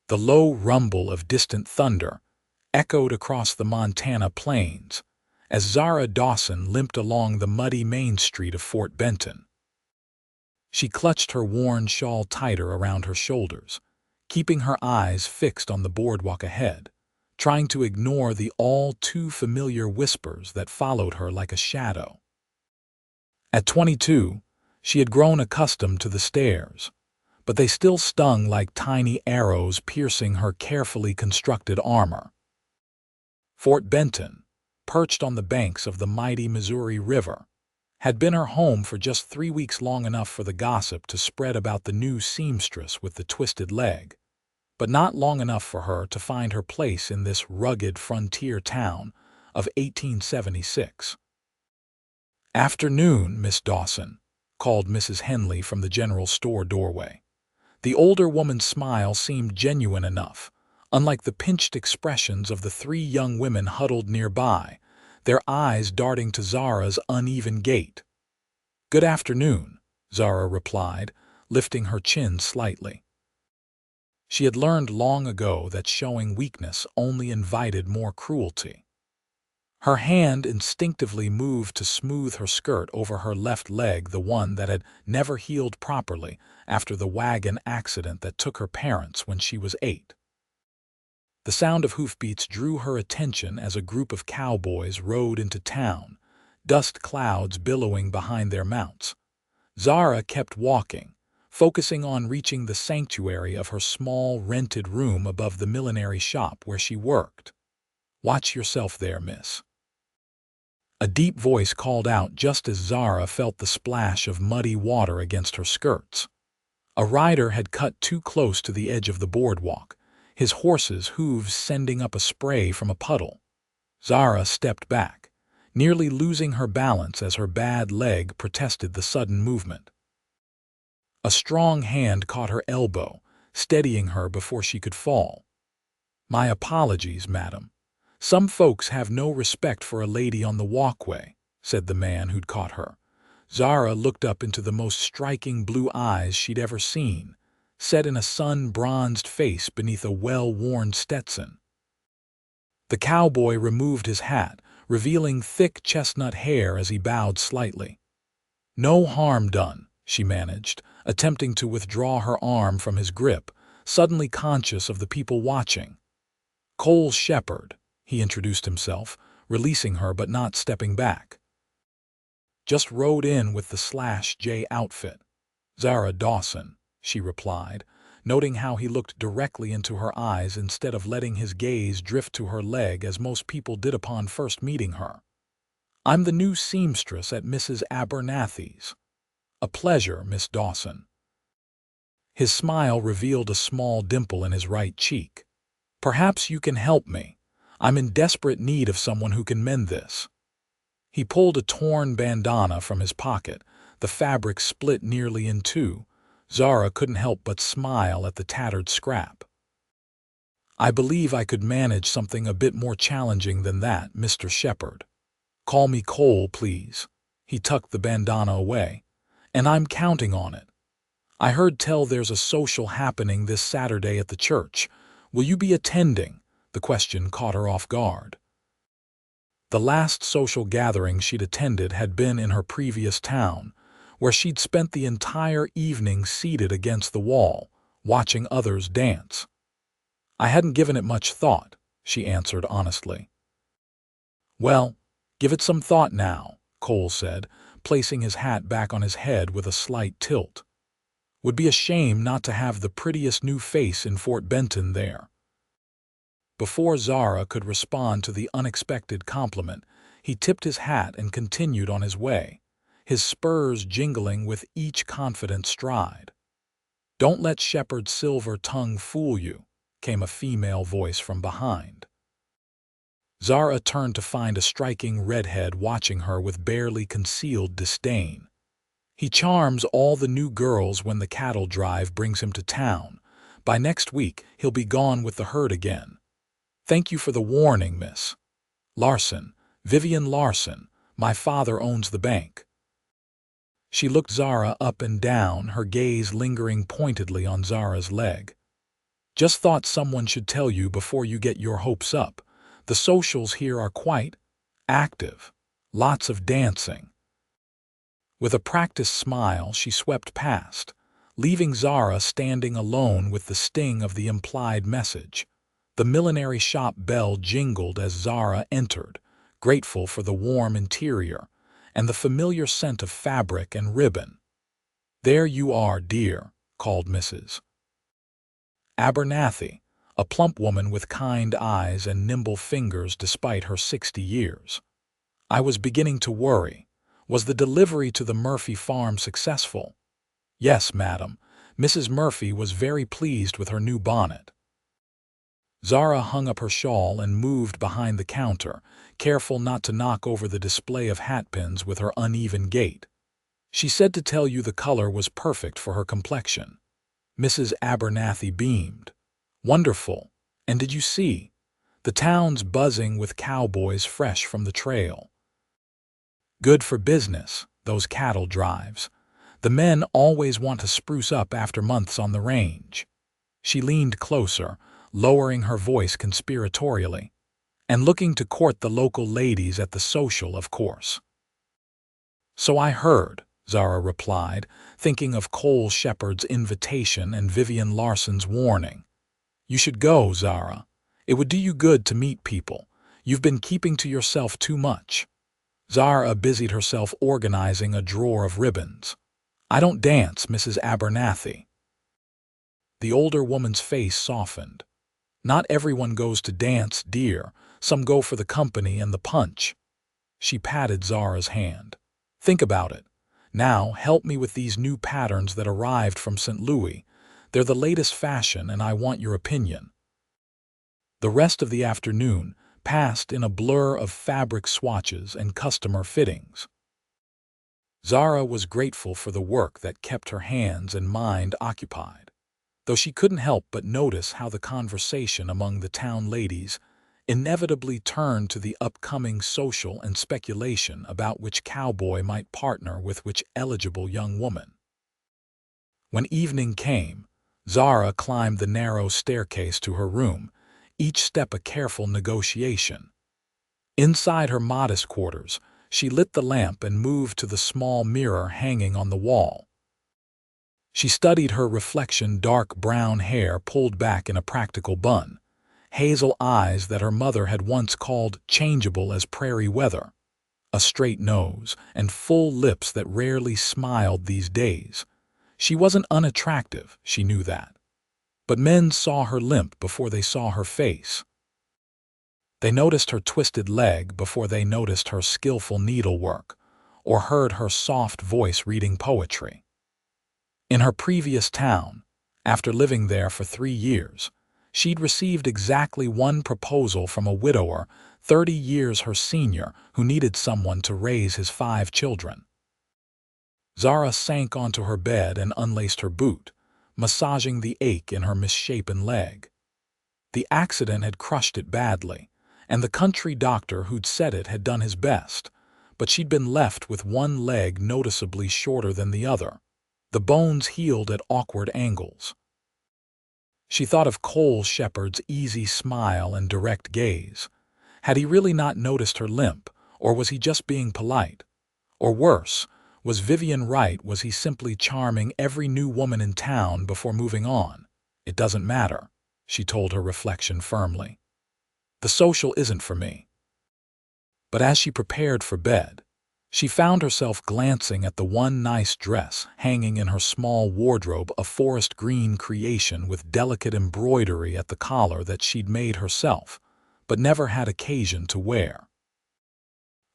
The low rumble of distant thunder echoed across the Montana plains as Zara Dawson limped along the muddy main street of Fort Benton. She clutched her worn shawl tighter around her shoulders, keeping her eyes fixed on the boardwalk ahead, trying to ignore the all-too-familiar whispers that followed her like a shadow. At 22, she had grown accustomed to the stairs, but they still stung like tiny arrows piercing her carefully constructed armor. Fort Benton, perched on the banks of the mighty Missouri River, had been her home for just 3 weeks, long enough for the gossip to spread about the new seamstress with the twisted leg, but not long enough for her to find her place in this rugged frontier town of 1876. "Afternoon, Miss Dawson," called Mrs. Henley from the general store doorway. The older woman's smile seemed genuine enough, unlike the pinched expressions of the 3 young women huddled nearby, their eyes darting to Zara's uneven gait. "Good afternoon," Zara replied, lifting her chin slightly. She had learned long ago that showing weakness only invited more cruelty. Her hand instinctively moved to smooth her skirt over her left leg, the one that had never healed properly after the wagon accident that took her parents when she was 8. The sound of hoofbeats drew her attention as a group of cowboys rode into town, dust clouds billowing behind their mounts. Zara kept walking, focusing on reaching the sanctuary of her small rented room above the millinery shop where she worked. "Watch yourself there, miss." A deep voice called out just as Zara felt the splash of muddy water against her skirts. A rider had cut too close to the edge of the boardwalk, his horse's hooves sending up a spray from a puddle. Zara stepped back, nearly losing her balance as her bad leg protested the sudden movement. A strong hand caught her elbow, steadying her before she could fall. "My apologies, madam. Some folks have no respect for a lady on the walkway," said the man who'd caught her. Zara looked up into the most striking blue eyes she'd ever seen, set in a sun-bronzed face beneath a well-worn Stetson. The cowboy removed his hat, revealing thick chestnut hair as he bowed slightly. "No harm done," she managed, attempting to withdraw her arm from his grip, suddenly conscious of the people watching. "Cole Shepard," he introduced himself, releasing her but not stepping back. "Just rode in with the /J outfit." "Zara Dawson," she replied, noting how he looked directly into her eyes instead of letting his gaze drift to her leg as most people did upon first meeting her. "I'm the new seamstress at Mrs. Abernathy's." "A pleasure, Miss Dawson." His smile revealed a small dimple in his right cheek. "Perhaps you can help me. I'm in desperate need of someone who can mend this." He pulled a torn bandana from his pocket, the fabric split nearly in two. Zara couldn't help but smile at the tattered scrap. "I believe I could manage something a bit more challenging than that, Mr. Shepard. Call me Cole, please." He tucked the bandana away. "And I'm counting on it. I heard tell there's a social happening this Saturday at the church. Will you be attending?" The question caught her off guard. The last social gathering she'd attended had been in her previous town, where she'd spent the entire evening seated against the wall, watching others dance. "I hadn't given it much thought," she answered honestly. "Well, give it some thought now," Cole said, placing his hat back on his head with a slight tilt. "Would be a shame not to have the prettiest new face in Fort Benton there." Before Zara could respond to the unexpected compliment, he tipped his hat and continued on his way, his spurs jingling with each confident stride. "Don't let Shepard's silver tongue fool you," came a female voice from behind. Zara turned to find a striking redhead watching her with barely concealed disdain. "He charms all the new girls when the cattle drive brings him to town. By next week, he'll be gone with the herd again. Thank you for the warning, Miss Larson. Vivian Larson. My father owns the bank." She looked Zara up and down, her gaze lingering pointedly on Zara's leg. Just thought someone should tell you before you get your hopes up. The socials here are quite active. Lots of dancing." With a practiced smile, she swept past, leaving Zara standing alone with the sting of the implied message. The millinery shop bell jingled as Zara entered, grateful for the warm interior and the familiar scent of fabric and ribbon. "There you are, dear," called Mrs. Abernathy, a plump woman with kind eyes and nimble fingers despite her 60 years. "I was beginning to worry. Was the delivery to the Murphy farm successful?" "Yes, madam. Mrs. Murphy was very pleased with her new bonnet." Zara hung up her shawl and moved behind the counter, careful not to knock over the display of hatpins with her uneven gait. "She said to tell you the color was perfect for her complexion." Mrs. Abernathy beamed. "Wonderful. And did you see? The town's buzzing with cowboys fresh from the trail. Good for business, those cattle drives. The men always want to spruce up after months on the range." She leaned closer, lowering her voice conspiratorially. "And looking to court the local ladies at the social, of course." "So I heard," Zara replied, thinking of Cole Shepard's invitation and Vivian Larson's warning. "You should go, Zara. It would do you good to meet people. You've been keeping to yourself too much." Zara busied herself organizing a drawer of ribbons. "I don't dance, Mrs. Abernathy." The older woman's face softened. "Not everyone goes to dance, dear. Some go for the company and the punch." She patted Zara's hand. "Think about it. Now help me with these new patterns that arrived from St. Louis. They're the latest fashion and I want your opinion." The rest of the afternoon passed in a blur of fabric swatches and customer fittings. Zara was grateful for the work that kept her hands and mind occupied, though she couldn't help but notice how the conversation among the town ladies inevitably turned to the upcoming social and speculation about which cowboy might partner with which eligible young woman. When evening came, Zara climbed the narrow staircase to her room, each step a careful negotiation. Inside her modest quarters, she lit the lamp and moved to the small mirror hanging on the wall. She studied her reflection, dark brown hair pulled back in a practical bun, hazel eyes that her mother had once called changeable as prairie weather, a straight nose, and full lips that rarely smiled these days. She wasn't unattractive, she knew that. But men saw her limp before they saw her face. They noticed her twisted leg before they noticed her skillful needlework, or heard her soft voice reading poetry. In her previous town, after living there for 3 years, she'd received exactly one proposal from a widower 30 years her senior who needed someone to raise his 5 children. Zara sank onto her bed and unlaced her boot, massaging the ache in her misshapen leg. The accident had crushed it badly, and the country doctor who'd said it had done his best, but she'd been left with one leg noticeably shorter than the other. The bones healed at awkward angles. She thought of Cole Shepard's easy smile and direct gaze. Had he really not noticed her limp, or was he just being polite? Or worse, was Vivian right? Was he simply charming every new woman in town before moving on? "It doesn't matter," she told her reflection firmly. "The social isn't for me." But as she prepared for bed, she found herself glancing at the one nice dress hanging in her small wardrobe, a forest green creation with delicate embroidery at the collar that she'd made herself, but never had occasion to wear.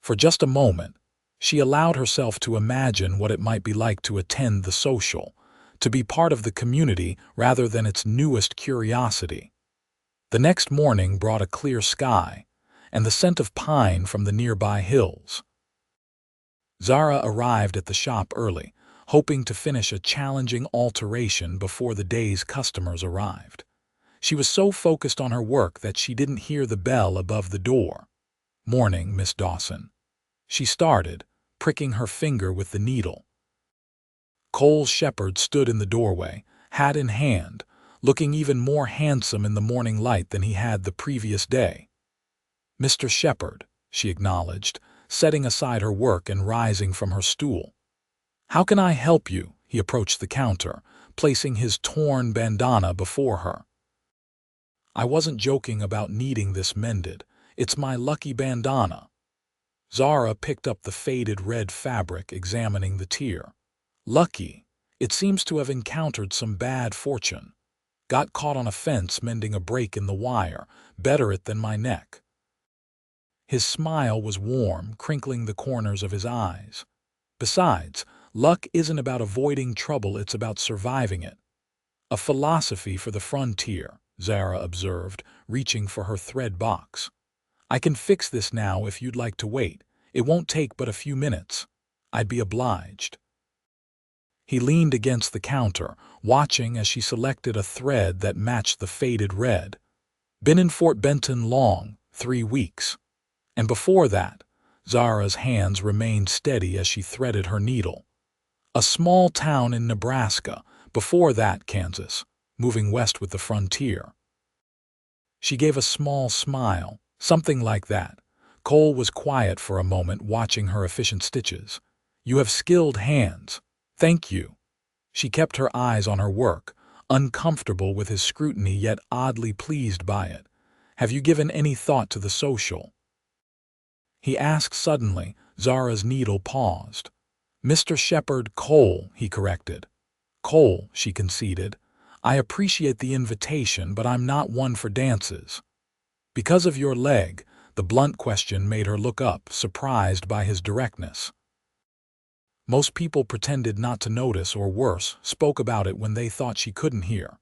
For just a moment, she allowed herself to imagine what it might be like to attend the social, to be part of the community rather than its newest curiosity. The next morning brought a clear sky and the scent of pine from the nearby hills. Zara arrived at the shop early, hoping to finish a challenging alteration before the day's customers arrived. She was so focused on her work that she didn't hear the bell above the door. "Morning, Miss Dawson," she started, pricking her finger with the needle. Cole Shepard stood in the doorway, hat in hand, looking even more handsome in the morning light than he had the previous day. "Mr. Shepard," she acknowledged, setting aside her work and rising from her stool. "How can I help you?" He approached the counter, placing his torn bandana before her. "I wasn't joking about needing this mended. It's my lucky bandana." Zara picked up the faded red fabric, examining the tear. "Lucky. It seems to have encountered some bad fortune. Got caught on a fence mending a break in the wire. Better it than my neck." His smile was warm, crinkling the corners of his eyes. "Besides, luck isn't about avoiding trouble, it's about surviving it." "A philosophy for the frontier," Zara observed, reaching for her thread box. "I can fix this now if you'd like to wait. It won't take but a few minutes." "I'd be obliged." He leaned against the counter, watching as she selected a thread that matched the faded red. "Been in Fort Benton long, 3 weeks. And before that," Zara's hands remained steady as she threaded her needle. "A small town in Nebraska. Before that, Kansas. Moving west with the frontier." She gave a small smile. "Something like that." Cole was quiet for a moment, watching her efficient stitches. "You have skilled hands." "Thank you." She kept her eyes on her work, uncomfortable with his scrutiny yet oddly pleased by it. "Have you given any thought to the social?" he asked suddenly. Zara's needle paused. "Mr. Shepard, Cole," he corrected. "Cole," she conceded. "I appreciate the invitation, but I'm not one for dances." "Because of your leg?" The blunt question made her look up, surprised by his directness. Most people pretended not to notice, or worse, spoke about it when they thought she couldn't hear.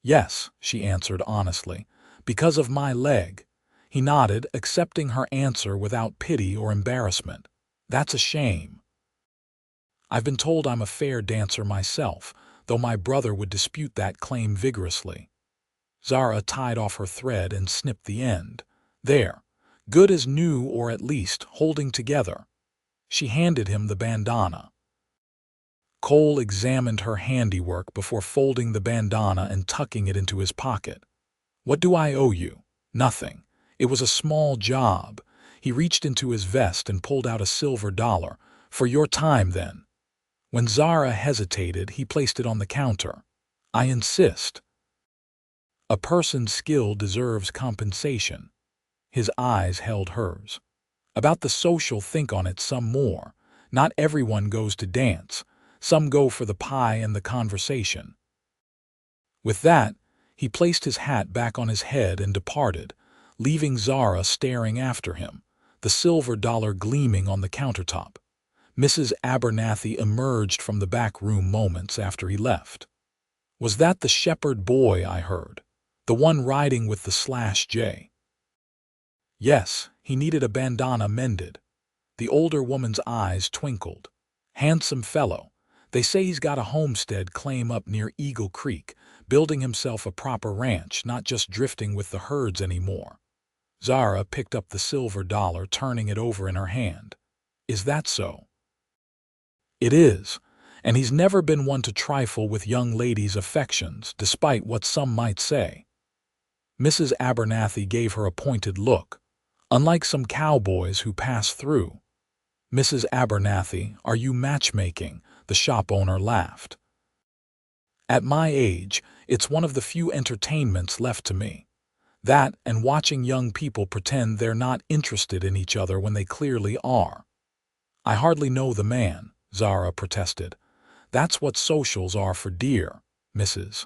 "Yes," she answered honestly, "because of my leg." He nodded, accepting her answer without pity or embarrassment. "That's a shame. I've been told I'm a fair dancer myself, though my brother would dispute that claim vigorously." Zara tied off her thread and snipped the end. "There. Good as new, or at least holding together." She handed him the bandana. Cole examined her handiwork before folding the bandana and tucking it into his pocket. "What do I owe you?" "Nothing. It was a small job." He reached into his vest and pulled out a silver dollar. "For your time, then." When Zara hesitated, he placed it on the counter. "I insist." "A person's skill deserves compensation." His eyes held hers. "About the social, think on it some more. Not everyone goes to dance. Some go for the pie and the conversation." With that, he placed his hat back on his head and departed, leaving Zara staring after him, the silver dollar gleaming on the countertop. Mrs. Abernathy emerged from the back room moments after he left. "Was that the Shepard boy I heard? The one riding with the /J?" "Yes, he needed a bandana mended." The older woman's eyes twinkled. "Handsome fellow. They say he's got a homestead claim up near Eagle Creek, building himself a proper ranch, not just drifting with the herds anymore." Zara picked up the silver dollar, turning it over in her hand. "Is that so?" "It is, and he's never been one to trifle with young ladies' affections, despite what some might say." Mrs. Abernathy gave her a pointed look. "Unlike some cowboys who pass through." "Mrs. Abernathy, are you matchmaking?" The shop owner laughed. "At my age, it's one of the few entertainments left to me. That and watching young people pretend they're not interested in each other when they clearly are." "I hardly know the man," Zara protested. "That's what socials are for, dear, Mrs."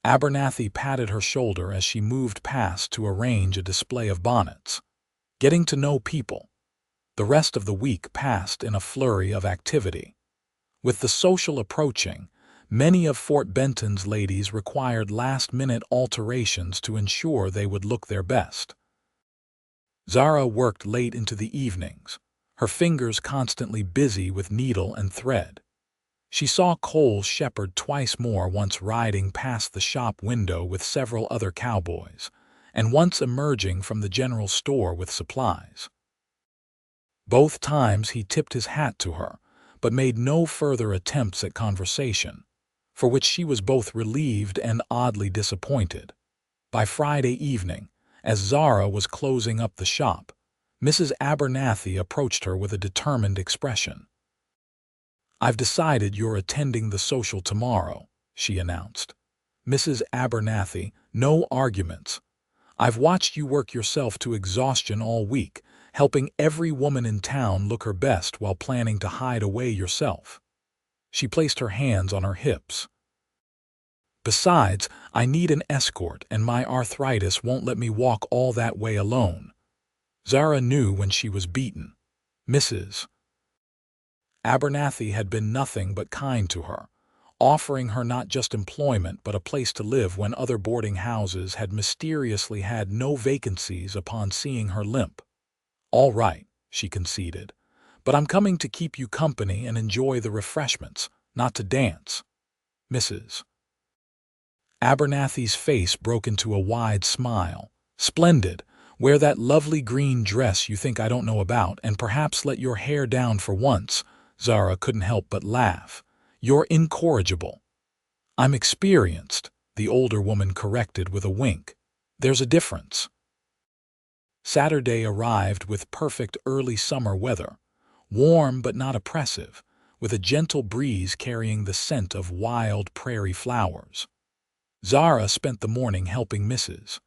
Abernathy patted her shoulder as she moved past to arrange a display of bonnets. Getting to know people. The rest of the week passed in a flurry of activity. With the social approaching, many of Fort Benton's ladies required last-minute alterations to ensure they would look their best. Zara worked late into the evenings, her fingers constantly busy with needle and thread. She saw Cole Shepard twice more, once riding past the shop window with several other cowboys, and once emerging from the general store with supplies. Both times he tipped his hat to her, but made no further attempts at conversation. for which she was both relieved and oddly disappointed. By Friday evening, as Zara was closing up the shop, Mrs. Abernathy approached her with a determined expression. "I've decided you're attending the social tomorrow," she announced. "Mrs. Abernathy, no arguments. I've watched you work yourself to exhaustion all week, helping every woman in town look her best while planning to hide away yourself." She placed her hands on her hips. "Besides, I need an escort and my arthritis won't let me walk all that way alone." Zara knew when she was beaten. Mrs. Abernathy had been nothing but kind to her, offering her not just employment but a place to live when other boarding houses had mysteriously had no vacancies upon seeing her limp. "All right," she conceded, "but I'm coming to keep you company and enjoy the refreshments, not to dance." Mrs. Abernathy's face broke into a wide smile. "Splendid. Wear that lovely green dress you think I don't know about and perhaps let your hair down for once." Zara couldn't help but laugh. "You're incorrigible." "I'm experienced," the older woman corrected with a wink. "There's a difference." Saturday arrived with perfect early summer weather, warm but not oppressive, with a gentle breeze carrying the scent of wild prairie flowers. Zara spent the morning helping Mrs.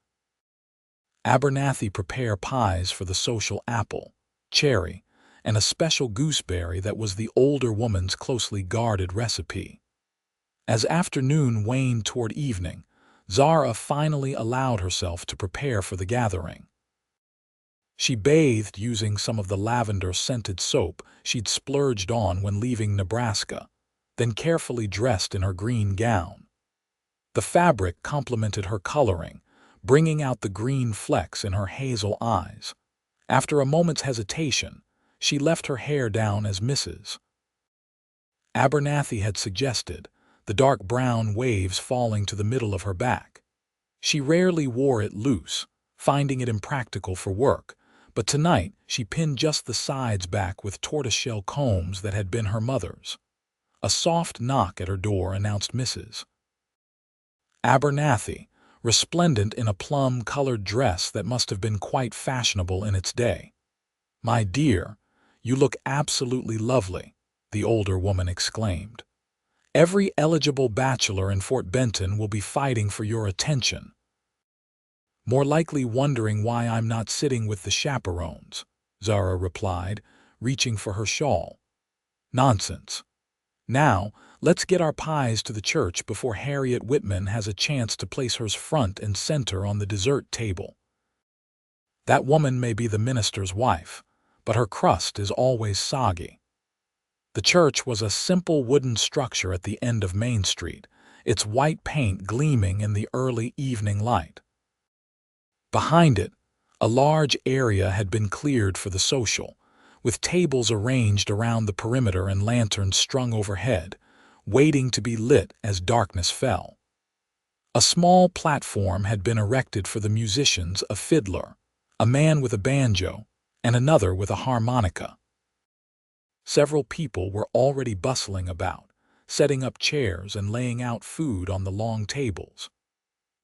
Abernathy prepare pies for the social apple, cherry, and a special gooseberry that was the older woman's closely guarded recipe. As afternoon waned toward evening, Zara finally allowed herself to prepare for the gathering. She bathed using some of the lavender-scented soap she'd splurged on when leaving Nebraska, then carefully dressed in her green gown. The fabric complemented her coloring, bringing out the green flecks in her hazel eyes. After a moment's hesitation, she left her hair down as Mrs. Abernathy had suggested, the dark brown waves falling to the middle of her back. She rarely wore it loose, finding it impractical for work, but tonight she pinned just the sides back with tortoiseshell combs that had been her mother's. A soft knock at her door announced Mrs. Abernathy, resplendent in a plum-colored dress that must have been quite fashionable in its day. "My dear, you look absolutely lovely," the older woman exclaimed. "Every eligible bachelor in Fort Benton will be fighting for your attention. More likely wondering why I'm not sitting with the chaperones," Zara replied, reaching for her shawl. "Nonsense. Now, let's get our pies to the church before Harriet Whitman has a chance to place hers front and center on the dessert table. That woman may be the minister's wife, but her crust is always soggy." The church was a simple wooden structure at the end of Main Street, its white paint gleaming in the early evening light. Behind it, a large area had been cleared for the social, with tables arranged around the perimeter and lanterns strung overhead, waiting to be lit as darkness fell. A small platform had been erected for the musicians, a fiddler, a man with a banjo, and another with a harmonica. Several people were already bustling about, setting up chairs and laying out food on the long tables.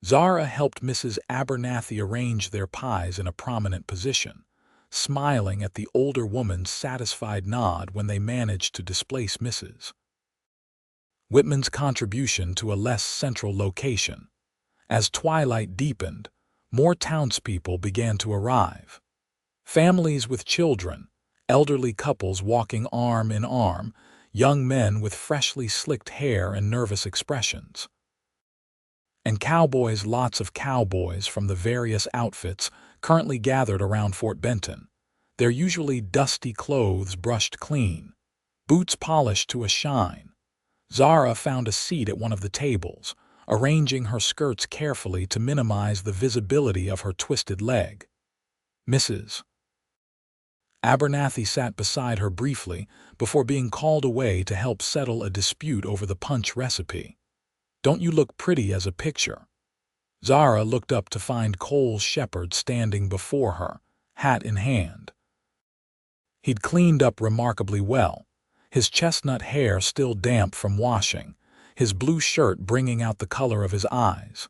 Zara helped Mrs. Abernathy arrange their pies in a prominent position, smiling at the older woman's satisfied nod when they managed to displace Mrs. Whitman's contribution to a less central location. As twilight deepened, more townspeople began to arrive. Families with children, elderly couples walking arm in arm, young men with freshly slicked hair and nervous expressions. And cowboys, lots of cowboys from the various outfits currently gathered around Fort Benton, their usually dusty clothes brushed clean, boots polished to a shine. Zara found a seat at one of the tables, arranging her skirts carefully to minimize the visibility of her twisted leg. Mrs. Abernathy sat beside her briefly before being called away to help settle a dispute over the punch recipe. "Don't you look pretty as a picture?" Zara looked up to find Cole Shepard standing before her, hat in hand. He'd cleaned up remarkably well, his chestnut hair still damp from washing, his blue shirt bringing out the color of his eyes.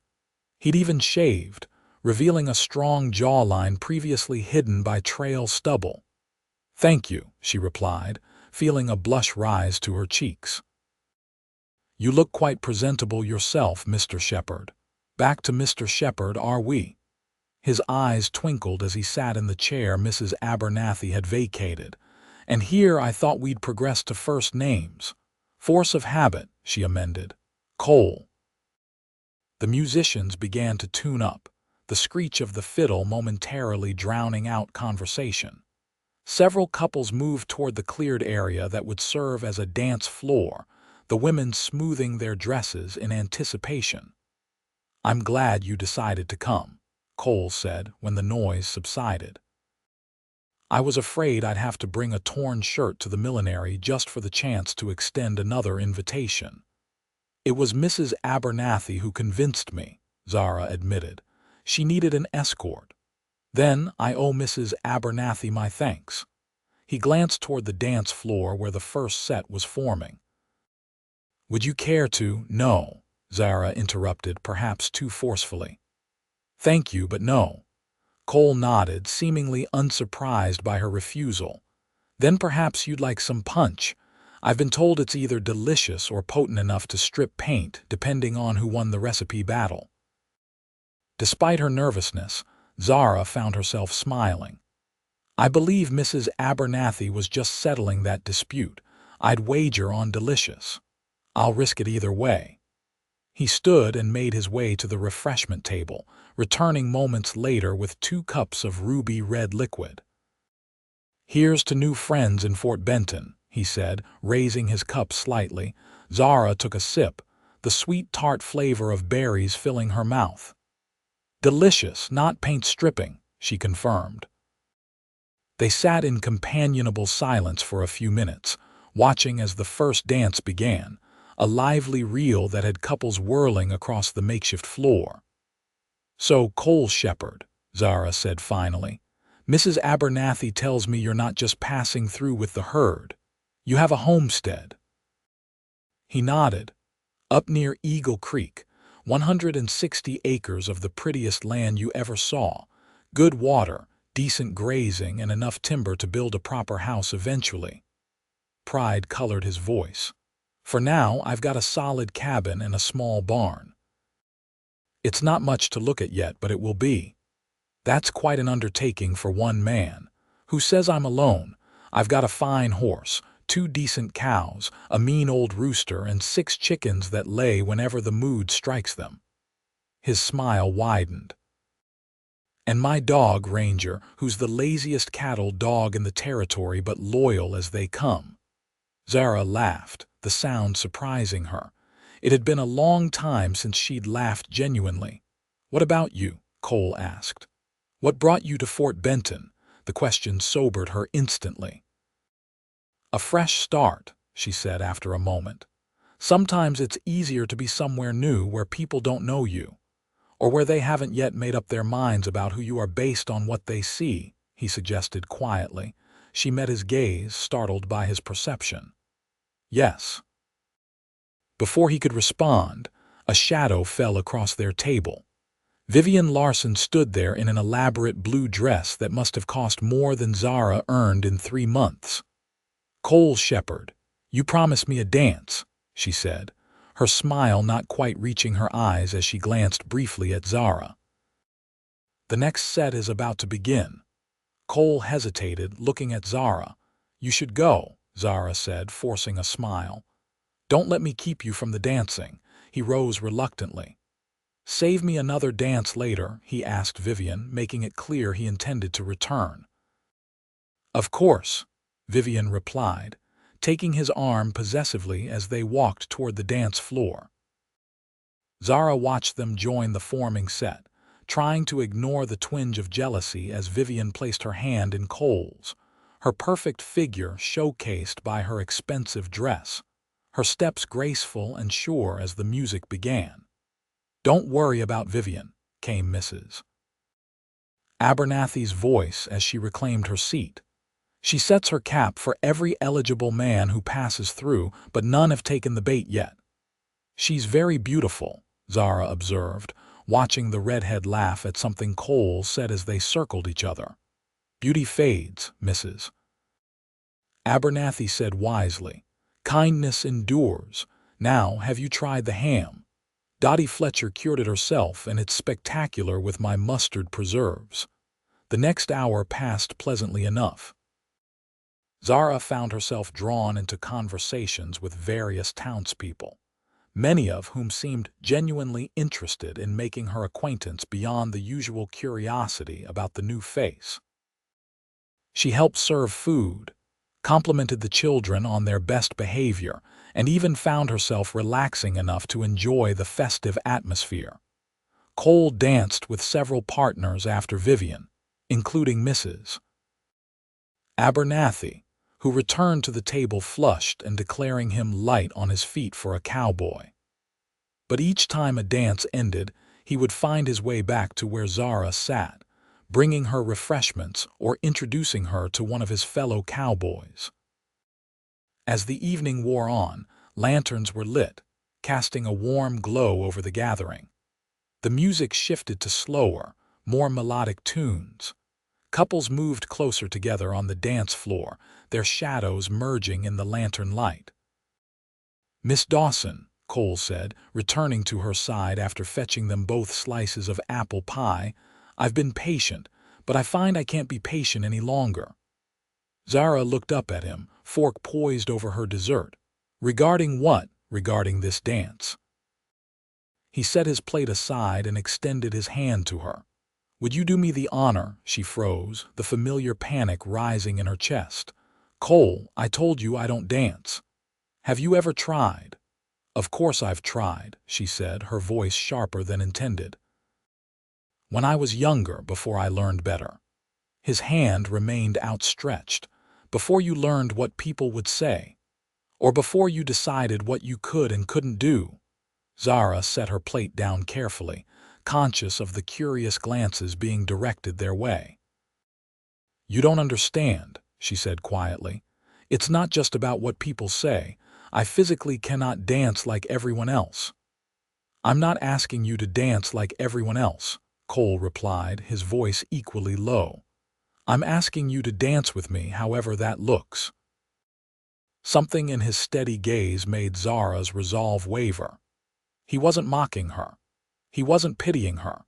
He'd even shaved, revealing a strong jawline previously hidden by trail stubble. "Thank you," she replied, feeling a blush rise to her cheeks. "You look quite presentable yourself, Mr. Shepard. Back to Mr. Shepard, are we?" His eyes twinkled as he sat in the chair Mrs. Abernathy had vacated. "And here I thought we'd progress to first names. Force of habit," she amended. "Cole." The musicians began to tune up, the screech of the fiddle momentarily drowning out conversation. Several couples moved toward the cleared area that would serve as a dance floor, the women smoothing their dresses in anticipation. "I'm glad you decided to come," Cole said when the noise subsided. "I was afraid I'd have to bring a torn shirt to the millinery just for the chance to extend another invitation." "It was Mrs. Abernathy who convinced me," Zara admitted. "She needed an escort. Then I owe Mrs. Abernathy my thanks." He glanced toward the dance floor where the first set was forming. "Would you care to—" "No," Zara interrupted, perhaps too forcefully. "Thank you, but no." Cole nodded, seemingly unsurprised by her refusal. "Then perhaps you'd like some punch. I've been told it's either delicious or potent enough to strip paint, depending on who won the recipe battle." Despite her nervousness, Zara found herself smiling. "I believe Mrs. Abernathy was just settling that dispute. I'd wager on delicious. I'll risk it either way." He stood and made his way to the refreshment table, returning moments later with 2 cups of ruby red liquid. "Here's to new friends in Fort Benton," he said, raising his cup slightly. Zara took a sip, the sweet tart flavor of berries filling her mouth. "Delicious, not paint stripping," she confirmed. They sat in companionable silence for a few minutes, watching as the first dance began, a lively reel that had couples whirling across the makeshift floor. "So, Cole Shepard," Zara said finally, "Mrs. Abernathy tells me you're not just passing through with the herd. You have a homestead." He nodded. "Up near Eagle Creek, 160 acres of the prettiest land you ever saw. Good water, decent grazing, and enough timber to build a proper house eventually." Pride colored his voice. "For now, I've got a solid cabin and a small barn. It's not much to look at yet, but it will be." "That's quite an undertaking for one man." "Who says I'm alone? I've got a fine horse, 2 decent cows, a mean old rooster, and 6 chickens that lay whenever the mood strikes them." His smile widened. "And my dog, Ranger, who's the laziest cattle dog in the territory but loyal as they come." Zara laughed, the sound surprising her. It had been a long time since she'd laughed genuinely. "What about you?" Cole asked. "What brought you to Fort Benton?" The question sobered her instantly. "A fresh start," she said after a moment. "Sometimes it's easier to be somewhere new where people don't know you, or where they haven't yet made up their minds about who you are based on what they see," he suggested quietly. She met his gaze, startled by his perception. "Yes." Before he could respond, a shadow fell across their table. Vivian Larson stood there in an elaborate blue dress that must have cost more than Zara earned in 3 months. "Cole Shepard, you promised me a dance," she said, her smile not quite reaching her eyes as she glanced briefly at Zara. "The next set is about to begin." Cole hesitated, looking at Zara. "You should go," Zara said, forcing a smile. "Don't let me keep you from the dancing." He rose reluctantly. "Save me another dance later," he asked Vivian, making it clear he intended to return. "Of course," Vivian replied, taking his arm possessively as they walked toward the dance floor. Zara watched them join the forming set, trying to ignore the twinge of jealousy as Vivian placed her hand in Cole's, her perfect figure showcased by her expensive dress, her steps graceful and sure as the music began. "Don't worry about Vivian," came Mrs. Abernathy's voice as she reclaimed her seat. "She sets her cap for every eligible man who passes through, but none have taken the bait yet." She's very beautiful, Zara observed, watching the redhead laugh at something Cole said as they circled each other. Beauty fades, Mrs. Abernathy said wisely. Kindness endures. Now, have you tried the ham? Dottie Fletcher cured it herself, and it's spectacular with my mustard preserves. The next hour passed pleasantly enough. Zara found herself drawn into conversations with various townspeople, many of whom seemed genuinely interested in making her acquaintance beyond the usual curiosity about the new face. She helped serve food, complimented the children on their best behavior, and even found herself relaxing enough to enjoy the festive atmosphere. Cole danced with several partners after Vivian, including Mrs. Abernathy, who returned to the table flushed and declaring him light on his feet for a cowboy. But each time a dance ended, he would find his way back to where Zara sat, bringing her refreshments or introducing her to one of his fellow cowboys. As the evening wore on, lanterns were lit, casting a warm glow over the gathering. The music shifted to slower, more melodic tunes. Couples moved closer together on the dance floor, their shadows merging in the lantern light. Miss Dawson, Cole said, returning to her side after fetching them both slices of apple pie, I've been patient, but I find I can't be patient any longer. Zara looked up at him, fork poised over her dessert. Regarding what? Regarding this dance. He set his plate aside and extended his hand to her. Would you do me the honor? She froze, the familiar panic rising in her chest. Cole, I told you I don't dance. Have you ever tried? Of course I've tried, she said, her voice sharper than intended. When I was younger, before I learned better. His hand remained outstretched. Before you learned what people would say. Or before you decided what you could and couldn't do. Zara set her plate down carefully, conscious of the curious glances being directed their way. You don't understand, she said quietly. It's not just about what people say. I physically cannot dance like everyone else. I'm not asking you to dance like everyone else, Cole replied, his voice equally low. I'm asking you to dance with me however that looks. Something in his steady gaze made Zara's resolve waver. He wasn't mocking her. He wasn't pitying her.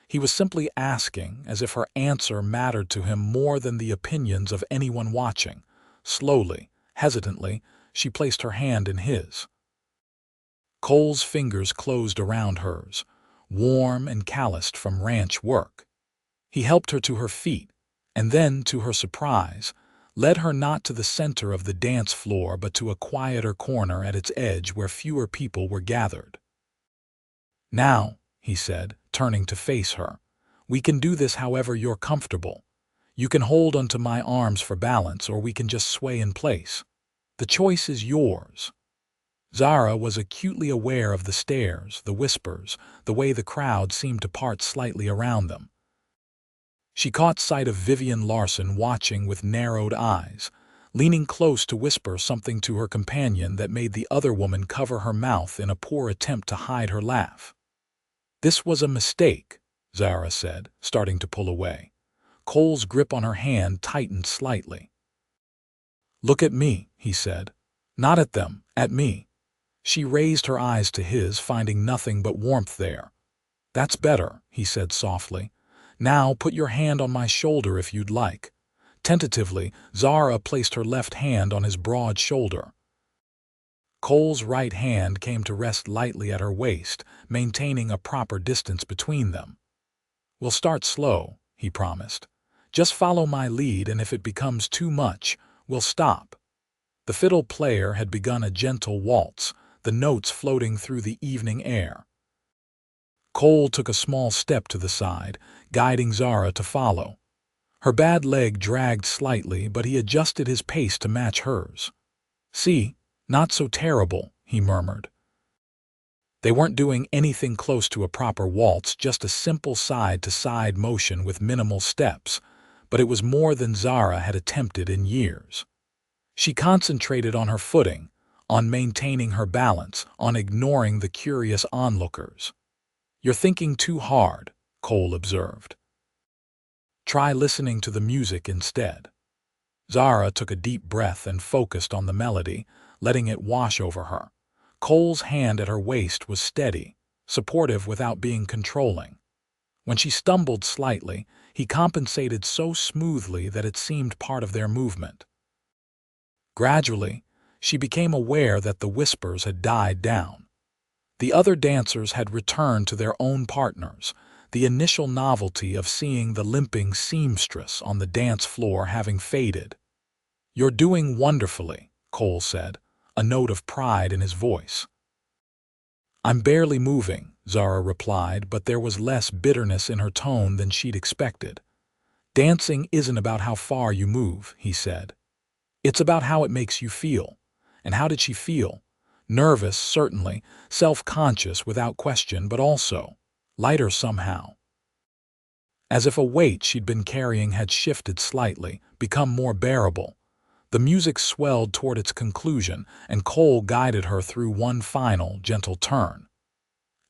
He was simply asking, as if her answer mattered to him more than the opinions of anyone watching. Slowly, hesitantly, she placed her hand in his. Cole's fingers closed around hers, warm and calloused from ranch work. He helped her to her feet, and then, to her surprise, led her not to the center of the dance floor but to a quieter corner at its edge where fewer people were gathered. Now, he said, turning to face her, we can do this however you're comfortable. You can hold onto my arms for balance, or we can just sway in place. The choice is yours. Zara was acutely aware of the stares, the whispers, the way the crowd seemed to part slightly around them. She caught sight of Vivian Larson watching with narrowed eyes, leaning close to whisper something to her companion that made the other woman cover her mouth in a poor attempt to hide her laugh. This was a mistake, Zara said, starting to pull away. Cole's grip on her hand tightened slightly. Look at me, he said. Not at them, at me. She raised her eyes to his, finding nothing but warmth there. That's better, he said softly. Now put your hand on my shoulder if you'd like. Tentatively, Zara placed her left hand on his broad shoulder. Cole's right hand came to rest lightly at her waist, maintaining a proper distance between them. We'll start slow, he promised. Just follow my lead, and if it becomes too much, we'll stop. The fiddle player had begun a gentle waltz, the notes floating through the evening air. Cole took a small step to the side, guiding Zara to follow. Her bad leg dragged slightly, but he adjusted his pace to match hers. See, not so terrible, he murmured. They weren't doing anything close to a proper waltz, just a simple side-to-side motion with minimal steps, but it was more than Zara had attempted in years. She concentrated on her footing, on maintaining her balance, on ignoring the curious onlookers. "You're thinking too hard," Cole observed. "Try listening to the music instead." Zara took a deep breath and focused on the melody, letting it wash over her. Cole's hand at her waist was steady, supportive without being controlling. When she stumbled slightly, he compensated so smoothly that it seemed part of their movement. Gradually, she became aware that the whispers had died down. The other dancers had returned to their own partners, the initial novelty of seeing the limping seamstress on the dance floor having faded. "You're doing wonderfully," Cole said, a note of pride in his voice. "I'm barely moving," Zara replied, but there was less bitterness in her tone than she'd expected. "Dancing isn't about how far you move," he said. "It's about how it makes you feel." And how did she feel? Nervous, certainly, self-conscious without question, but also lighter somehow. As if a weight she'd been carrying had shifted slightly, become more bearable. The music swelled toward its conclusion, and Cole guided her through one final, gentle turn.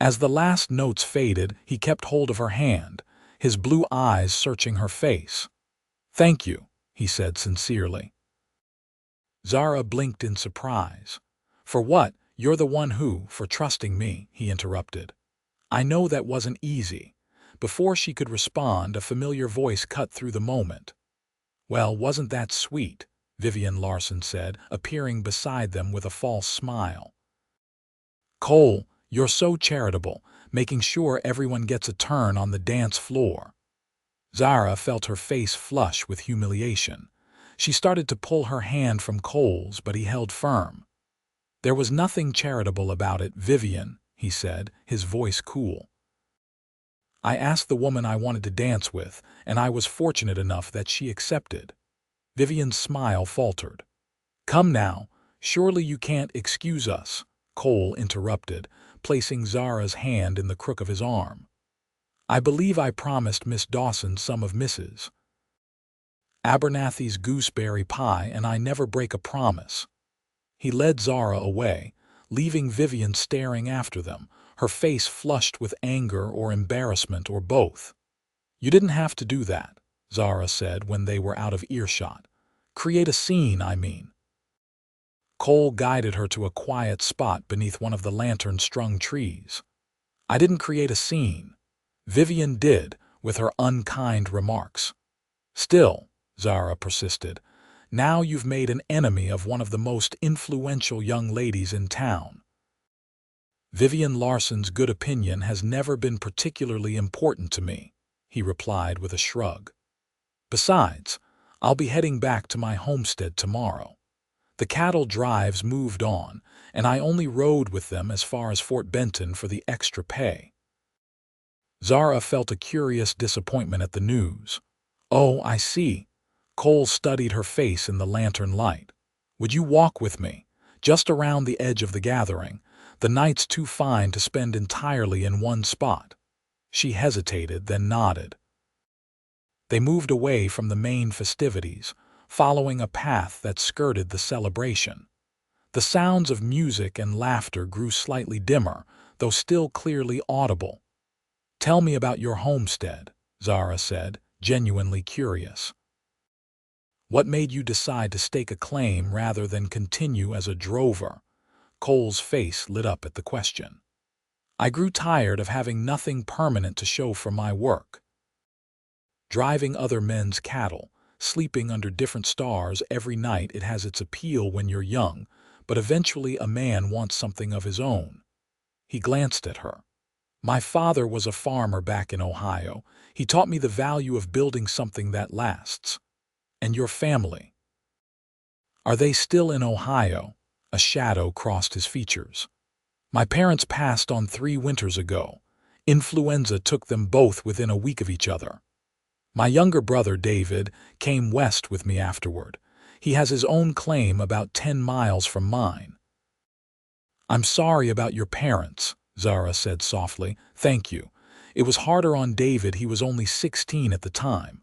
As the last notes faded, he kept hold of her hand, his blue eyes searching her face. "Thank you," he said sincerely. Zara blinked in surprise. "For what? You're the one who, for trusting me," he interrupted. "I know that wasn't easy." Before she could respond, a familiar voice cut through the moment. "Well, wasn't that sweet?" Vivian Larson said, appearing beside them with a false smile. "Cole, you're so charitable, making sure everyone gets a turn on the dance floor." Zara felt her face flush with humiliation. She started to pull her hand from Cole's, but he held firm. "There was nothing charitable about it, Vivian," he said, his voice cool. "I asked the woman I wanted to dance with, and I was fortunate enough that she accepted." Vivian's smile faltered. "Come now, surely you can't excuse us," Cole interrupted, placing Zara's hand in the crook of his arm. "I believe I promised Miss Dawson some of Mrs. Abernathy's gooseberry pie, and I never break a promise." He led Zara away, leaving Vivian staring after them, her face flushed with anger or embarrassment or both. "You didn't have to do that," Zara said when they were out of earshot. "Create a scene, I mean." Cole guided her to a quiet spot beneath one of the lantern-strung trees. "I didn't create a scene. Vivian did, with her unkind remarks." "Still," Zara persisted, "now you've made an enemy of one of the most influential young ladies in town." "Vivian Larson's good opinion has never been particularly important to me," he replied with a shrug. "Besides, I'll be heading back to my homestead tomorrow. The cattle drives moved on, and I only rode with them as far as Fort Benton for the extra pay." Zara felt a curious disappointment at the news. "Oh, I see." Cole studied her face in the lantern light. "Would you walk with me? Just around the edge of the gathering. The night's too fine to spend entirely in one spot." She hesitated, then nodded. They moved away from the main festivities, following a path that skirted the celebration. The sounds of music and laughter grew slightly dimmer, though still clearly audible. "Tell me about your homestead," Zara said, genuinely curious. "What made you decide to stake a claim rather than continue as a drover?" Cole's face lit up at the question. "I grew tired of having nothing permanent to show for my work. Driving other men's cattle, sleeping under different stars every night, it has its appeal when you're young, but eventually a man wants something of his own." He glanced at her. "My father was a farmer back in Ohio. He taught me the value of building something that lasts." "And your family? Are they still in Ohio?" A shadow crossed his features. "My parents passed on 3 winters ago. Influenza took them both within a week of each other. My younger brother, David, came west with me afterward. He has his own claim about 10 miles from mine." "I'm sorry about your parents," Zara said softly. "Thank you. It was harder on David. He was only 16 at the time."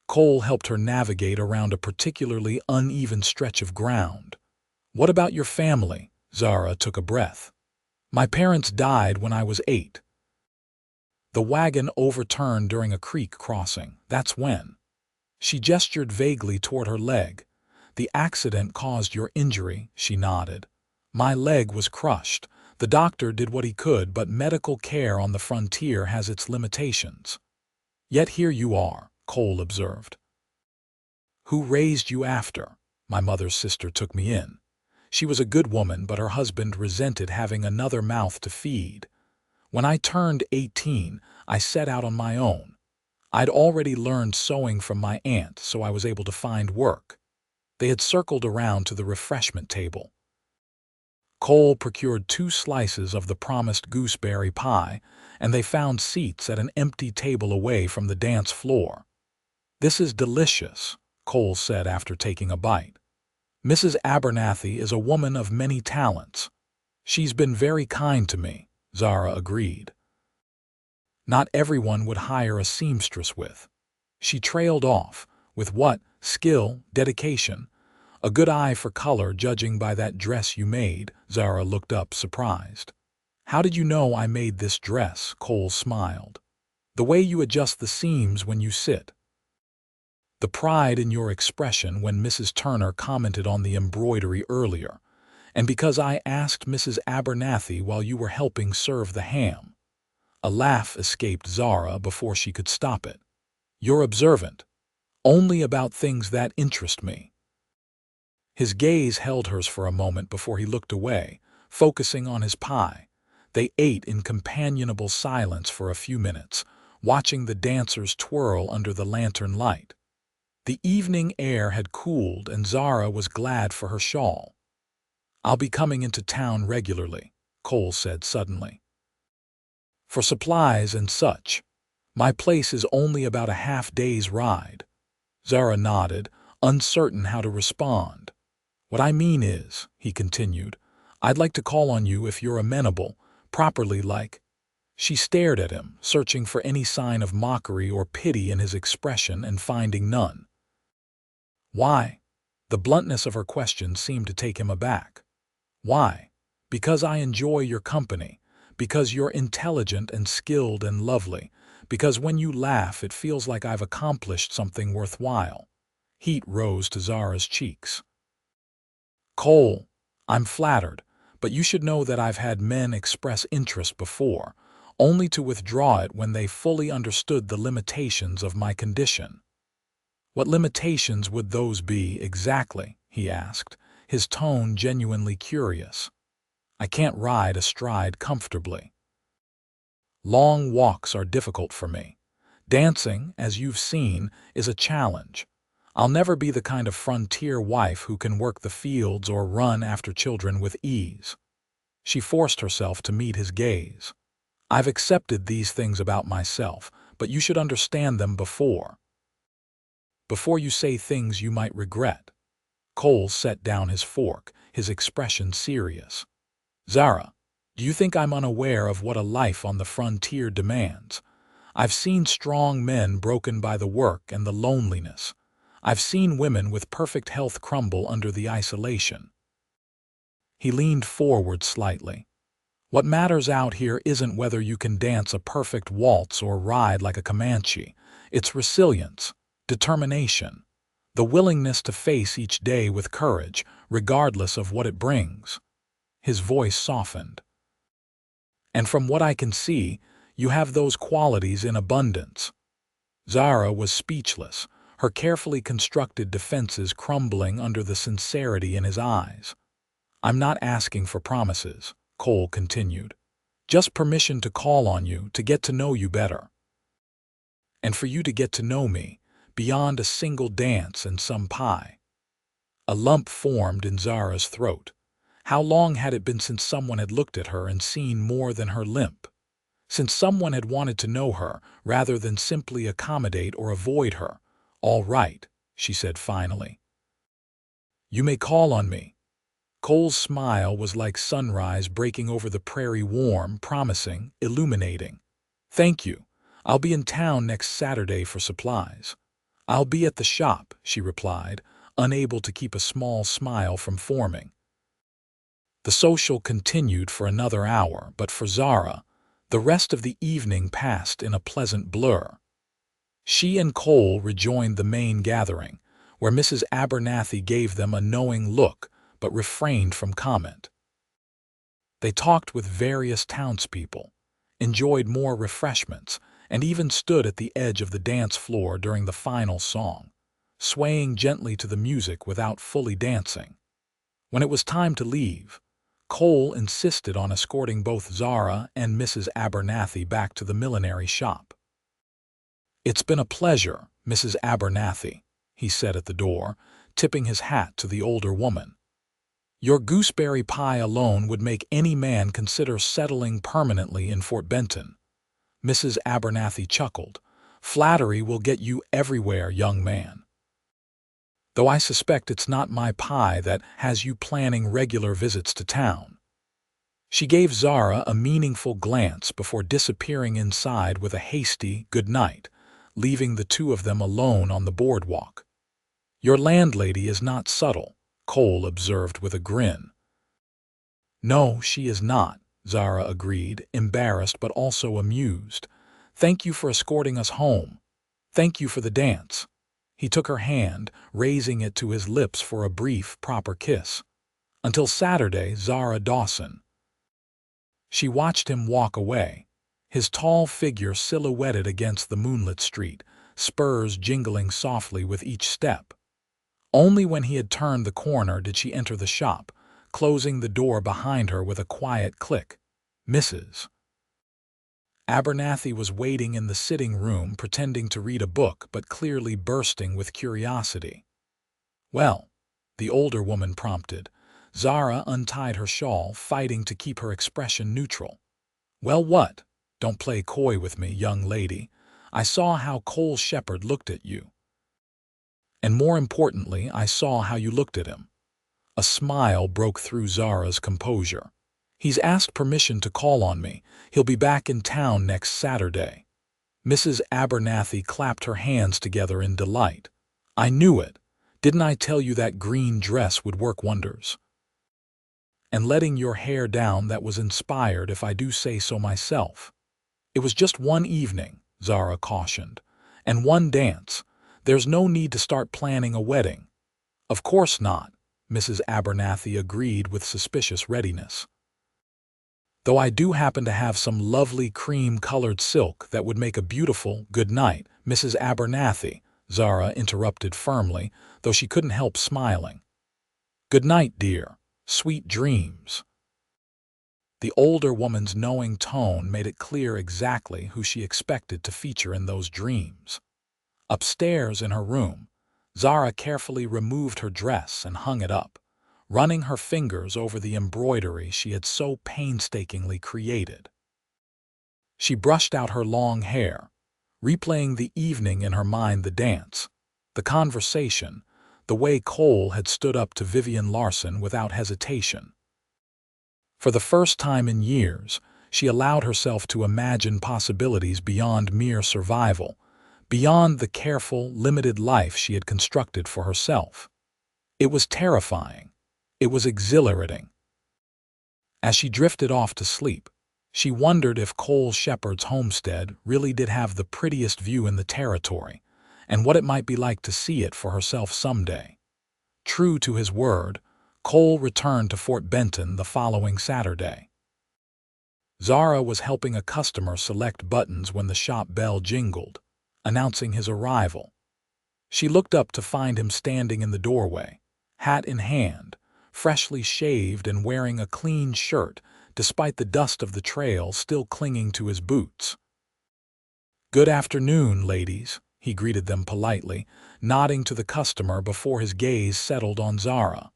Cole helped her navigate around a particularly uneven stretch of ground. What about your family? Zara took a breath. My parents died when I was 8. The wagon overturned during a creek crossing. That's when. She gestured vaguely toward her leg. The accident caused your injury, she nodded. My leg was crushed. The doctor did what he could, but medical care on the frontier has its limitations. Yet here you are, Cole observed. Who raised you after? My mother's sister took me in. She was a good woman, but her husband resented having another mouth to feed. When I turned 18, I set out on my own. I'd already learned sewing from my aunt, so I was able to find work. They had circled around to the refreshment table. Cole procured 2 slices of the promised gooseberry pie, and they found seats at an empty table away from the dance floor. This is delicious, Cole said after taking a bite. Mrs. Abernathy is a woman of many talents. She's been very kind to me, Zara agreed. Not everyone would hire a seamstress with. She trailed off. With what? Skill, dedication. A good eye for color, judging by that dress you made. Zara looked up, surprised. How did you know I made this dress? Cole smiled. The way you adjust the seams when you sit. The pride in your expression when Mrs. Turner commented on the embroidery earlier, and because I asked Mrs. Abernathy while you were helping serve the ham. A laugh escaped Zara before she could stop it. You're observant. Only about things that interest me. His gaze held hers for a moment before he looked away, focusing on his pie. They ate in companionable silence for a few minutes, watching the dancers twirl under the lantern light. The evening air had cooled, and Zara was glad for her shawl. I'll be coming into town regularly, Cole said suddenly. For supplies and such. My place is only about a half-day's ride. Zara nodded, uncertain how to respond. What I mean is, he continued, I'd like to call on you if you're amenable, properly like. She stared at him, searching for any sign of mockery or pity in his expression and finding none. Why? The bluntness of her question seemed to take him aback. Why? Because I enjoy your company. Because you're intelligent and skilled and lovely, because when you laugh it feels like I've accomplished something worthwhile. Heat rose to Zara's cheeks. Cole, I'm flattered, but you should know that I've had men express interest before, only to withdraw it when they fully understood the limitations of my condition. What limitations would those be exactly? He asked, his tone genuinely curious. I can't ride astride comfortably. Long walks are difficult for me. Dancing, as you've seen, is a challenge. I'll never be the kind of frontier wife who can work the fields or run after children with ease. She forced herself to meet his gaze. I've accepted these things about myself, but you should understand them before you say things you might regret. Cole set down his fork, his expression serious. Zara, do you think I'm unaware of what a life on the frontier demands? I've seen strong men broken by the work and the loneliness. I've seen women with perfect health crumble under the isolation. He leaned forward slightly. What matters out here isn't whether you can dance a perfect waltz or ride like a Comanche. It's resilience, determination, the willingness to face each day with courage, regardless of what it brings. His voice softened. And from what I can see, you have those qualities in abundance. Zara was speechless, her carefully constructed defenses crumbling under the sincerity in his eyes. I'm not asking for promises, Cole continued. Just permission to call on you, to get to know you better. And for you to get to know me, beyond a single dance and some pie. A lump formed in Zara's throat. How long had it been since someone had looked at her and seen more than her limp? Since someone had wanted to know her, rather than simply accommodate or avoid her. All right, she said finally. You may call on me. Cole's smile was like sunrise breaking over the prairie, warm, promising, illuminating. Thank you. I'll be in town next Saturday for supplies. I'll be at the shop, she replied, unable to keep a small smile from forming. The social continued for another hour, but for Zara, the rest of the evening passed in a pleasant blur. She and Cole rejoined the main gathering, where Mrs. Abernathy gave them a knowing look but refrained from comment. They talked with various townspeople, enjoyed more refreshments, and even stood at the edge of the dance floor during the final song, swaying gently to the music without fully dancing. When it was time to leave, Cole insisted on escorting both Zara and Mrs. Abernathy back to the millinery shop. "It's been a pleasure, Mrs. Abernathy," he said at the door, tipping his hat to the older woman. "Your gooseberry pie alone would make any man consider settling permanently in Fort Benton." Mrs. Abernathy chuckled. "Flattery will get you everywhere, young man. Though I suspect it's not my pie that has you planning regular visits to town." She gave Zara a meaningful glance before disappearing inside with a hasty good night, leaving the two of them alone on the boardwalk. "Your landlady is not subtle," Cole observed with a grin. "No, she is not," Zara agreed, embarrassed but also amused. "Thank you for escorting us home. Thank you for the dance." He took her hand, raising it to his lips for a brief, proper kiss. "Until Saturday, Zara Dawson." She watched him walk away, his tall figure silhouetted against the moonlit street, spurs jingling softly with each step. Only when he had turned the corner did she enter the shop, closing the door behind her with a quiet click. Mrs. Abernathy was waiting in the sitting room, pretending to read a book but clearly bursting with curiosity. "Well," the older woman prompted. Zara untied her shawl, fighting to keep her expression neutral. "Well, what? Don't play coy with me, young lady. I saw how Cole Shepard looked at you. And more importantly, I saw how you looked at him." A smile broke through Zara's composure. "He's asked permission to call on me. He'll be back in town next Saturday." Mrs. Abernathy clapped her hands together in delight. "I knew it. Didn't I tell you that green dress would work wonders? And letting your hair down, that was inspired, if I do say so myself." "It was just one evening," Zara cautioned, "and one dance. There's no need to start planning a wedding." "Of course not," Mrs. Abernathy agreed with suspicious readiness. "Though I do happen to have some lovely cream-colored silk that would make a beautiful good night." "Mrs. Abernathy," Zara interrupted firmly, though she couldn't help smiling. "Good night, dear. Sweet dreams." The older woman's knowing tone made it clear exactly who she expected to feature in those dreams. Upstairs in her room, Zara carefully removed her dress and hung it up, running her fingers over the embroidery she had so painstakingly created. She brushed out her long hair, replaying the evening in her mind: the dance, the conversation, the way Cole had stood up to Vivian Larson without hesitation. For the first time in years, she allowed herself to imagine possibilities beyond mere survival, beyond the careful, limited life she had constructed for herself. It was terrifying. It was exhilarating. As she drifted off to sleep, she wondered if Cole Shepard's homestead really did have the prettiest view in the territory, and what it might be like to see it for herself someday. True to his word, Cole returned to Fort Benton the following Saturday. Zara was helping a customer select buttons when the shop bell jingled, announcing his arrival. She looked up to find him standing in the doorway, hat in hand, freshly shaved and wearing a clean shirt despite the dust of the trail still clinging to his boots. "Good afternoon, ladies," he greeted them politely, nodding to the customer before his gaze settled on Zara.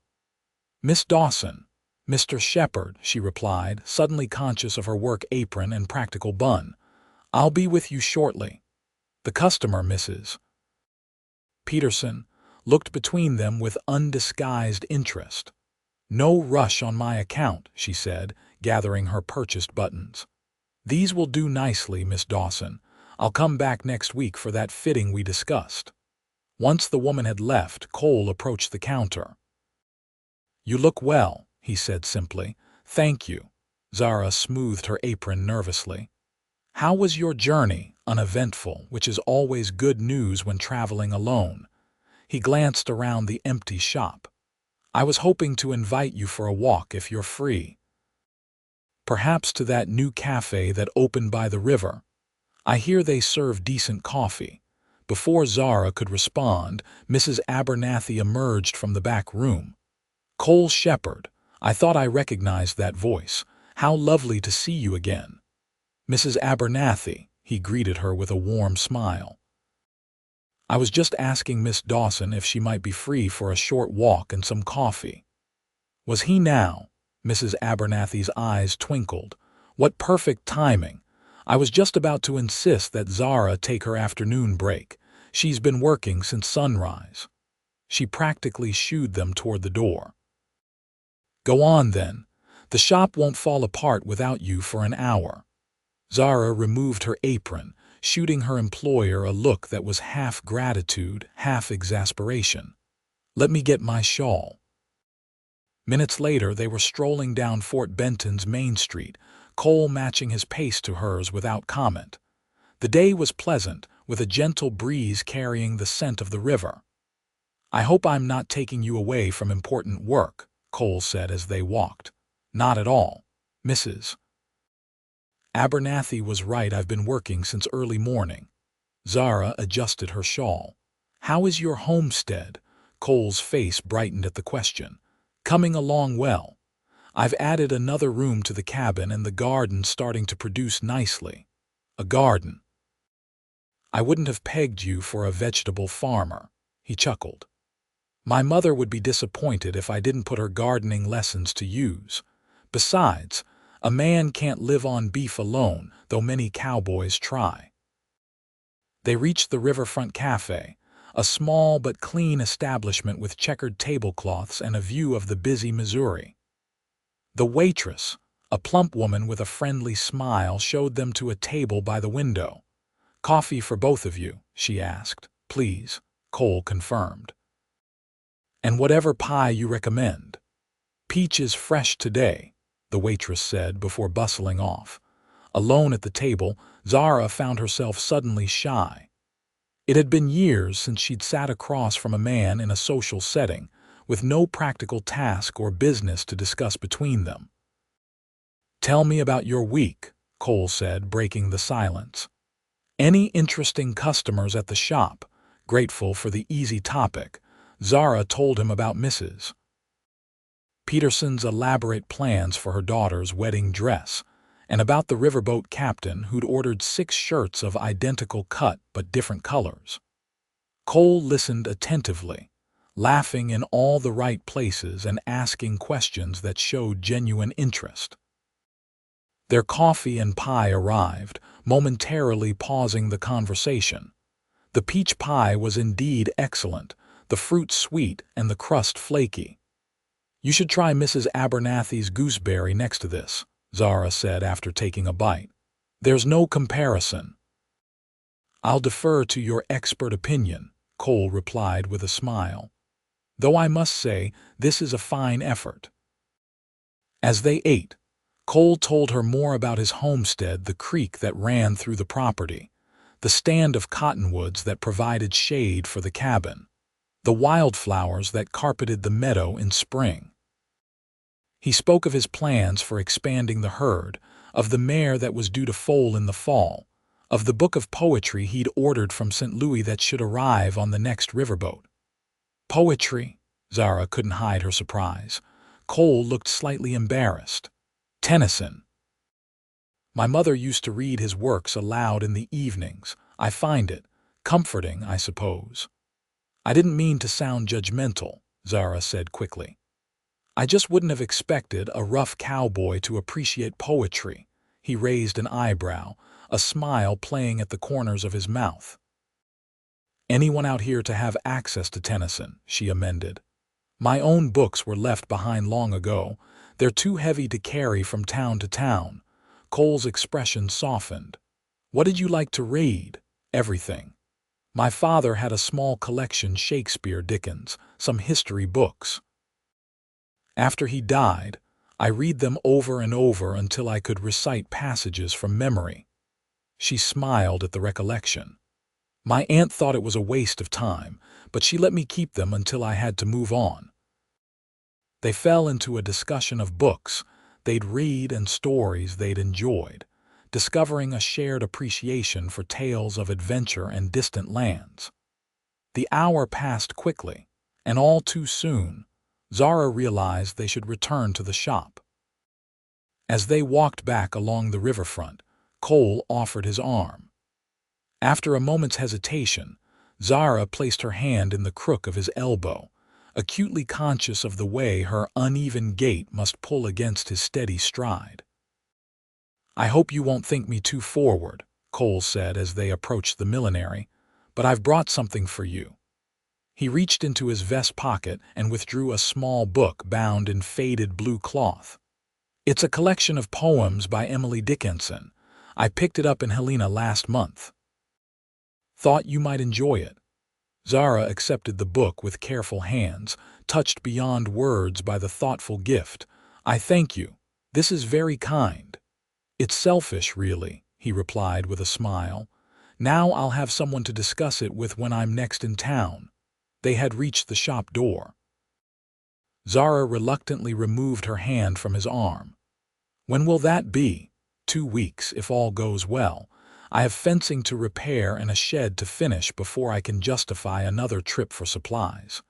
"Miss Dawson, Mr. Shepard," she replied, suddenly conscious of her work apron and practical bun. "I'll be with you shortly." The customer, Mrs. Peterson, looked between them with undisguised interest. "No rush on my account," she said, gathering her purchased buttons. "These will do nicely, Miss Dawson. I'll come back next week for that fitting we discussed." Once the woman had left, Cole approached the counter. "You look well," he said simply. "Thank you." Zara smoothed her apron nervously. "How was your journey?" "Uneventful, which is always good news when traveling alone." He glanced around the empty shop. "I was hoping to invite you for a walk if you're free. Perhaps to that new cafe that opened by the river. I hear they serve decent coffee." Before Zara could respond, Mrs. Abernathy emerged from the back room. "Cole Shepard, I thought I recognized that voice. How lovely to see you again." "Mrs. Abernathy," he greeted her with a warm smile. "I was just asking Miss Dawson if she might be free for a short walk and some coffee." Was he now? Mrs. Abernathy's eyes twinkled. What perfect timing! I was just about to insist that Zara take her afternoon break. She's been working since sunrise. She practically shooed them toward the door. "Go on, then. The shop won't fall apart without you for an hour." Zara removed her apron, shooting her employer a look that was half gratitude, half exasperation. "Let me get my shawl." Minutes later, they were strolling down Fort Benton's Main Street, Cole matching his pace to hers without comment. The day was pleasant, with a gentle breeze carrying the scent of the river. "I hope I'm not taking you away from important work," Cole said as they walked. "Not at all, Mrs. Abernathy was right. I've been working since early morning." Zara adjusted her shawl. "How is your homestead?" Cole's face brightened at the question. "Coming along well. I've added another room to the cabin and the garden's starting to produce nicely." "A garden?" "I wouldn't have pegged you for a vegetable farmer," he chuckled. "My mother would be disappointed if I didn't put her gardening lessons to use. Besides, a man can't live on beef alone, though many cowboys try." They reached the riverfront cafe, a small but clean establishment with checkered tablecloths and a view of the busy Missouri. The waitress, a plump woman with a friendly smile, showed them to a table by the window. "Coffee for both of you?" she asked. "Please," Cole confirmed. "And whatever pie you recommend." "Peach is fresh today," the waitress said before bustling off. Alone at the table, Zara found herself suddenly shy. It had been years since she'd sat across from a man in a social setting, with no practical task or business to discuss between them. "Tell me about your week," Cole said, breaking the silence. "Any interesting customers at the shop?" Grateful for the easy topic, Zara told him about Mrs. Peterson's elaborate plans for her daughter's wedding dress, and about the riverboat captain who'd ordered 6 shirts of identical cut but different colors. Cole listened attentively, laughing in all the right places and asking questions that showed genuine interest. Their coffee and pie arrived, momentarily pausing the conversation. The peach pie was indeed excellent, the fruit sweet and the crust flaky. "You should try Mrs. Abernathy's gooseberry next to this," Zara said after taking a bite. "There's no comparison." "I'll defer to your expert opinion," Cole replied with a smile. "Though I must say, this is a fine effort." As they ate, Cole told her more about his homestead, the creek that ran through the property, the stand of cottonwoods that provided shade for the cabin, the wildflowers that carpeted the meadow in spring. He spoke of his plans for expanding the herd, of the mare that was due to foal in the fall, of the book of poetry he'd ordered from St. Louis that should arrive on the next riverboat. "Poetry?" Zara couldn't hide her surprise. Cole looked slightly embarrassed. "Tennyson. My mother used to read his works aloud in the evenings. I find it comforting, I suppose." "I didn't mean to sound judgmental," Zara said quickly. "I just wouldn't have expected a rough cowboy to appreciate poetry." He raised an eyebrow, a smile playing at the corners of his mouth. "Anyone out here to have access to Tennyson," she amended. "My own books were left behind long ago. They're too heavy to carry from town to town." Cole's expression softened. "What did you like to read?" "Everything. My father had a small collection, Shakespeare, Dickens, some history books." After he died, I read them over and over until I could recite passages from memory." She smiled at the recollection. "My aunt thought it was a waste of time, but she let me keep them until I had to move on." They fell into a discussion of books they'd read and stories they'd enjoyed, discovering a shared appreciation for tales of adventure and distant lands. The hour passed quickly, and all too soon, Zara realized they should return to the shop. As they walked back along the riverfront, Cole offered his arm. After a moment's hesitation, Zara placed her hand in the crook of his elbow, acutely conscious of the way her uneven gait must pull against his steady stride. "I hope you won't think me too forward," Cole said as they approached the millinery, "but I've brought something for you." He reached into his vest pocket and withdrew a small book bound in faded blue cloth. "It's a collection of poems by Emily Dickinson. I picked it up in Helena last month. Thought you might enjoy it." Zara accepted the book with careful hands, touched beyond words by the thoughtful gift. "I thank you. This is very kind." "It's selfish, really," he replied with a smile. "Now I'll have someone to discuss it with when I'm next in town." They had reached the shop door. Zara reluctantly removed her hand from his arm. "When will that be?" "2 weeks, if all goes well. I have fencing to repair and a shed to finish before I can justify another trip for supplies."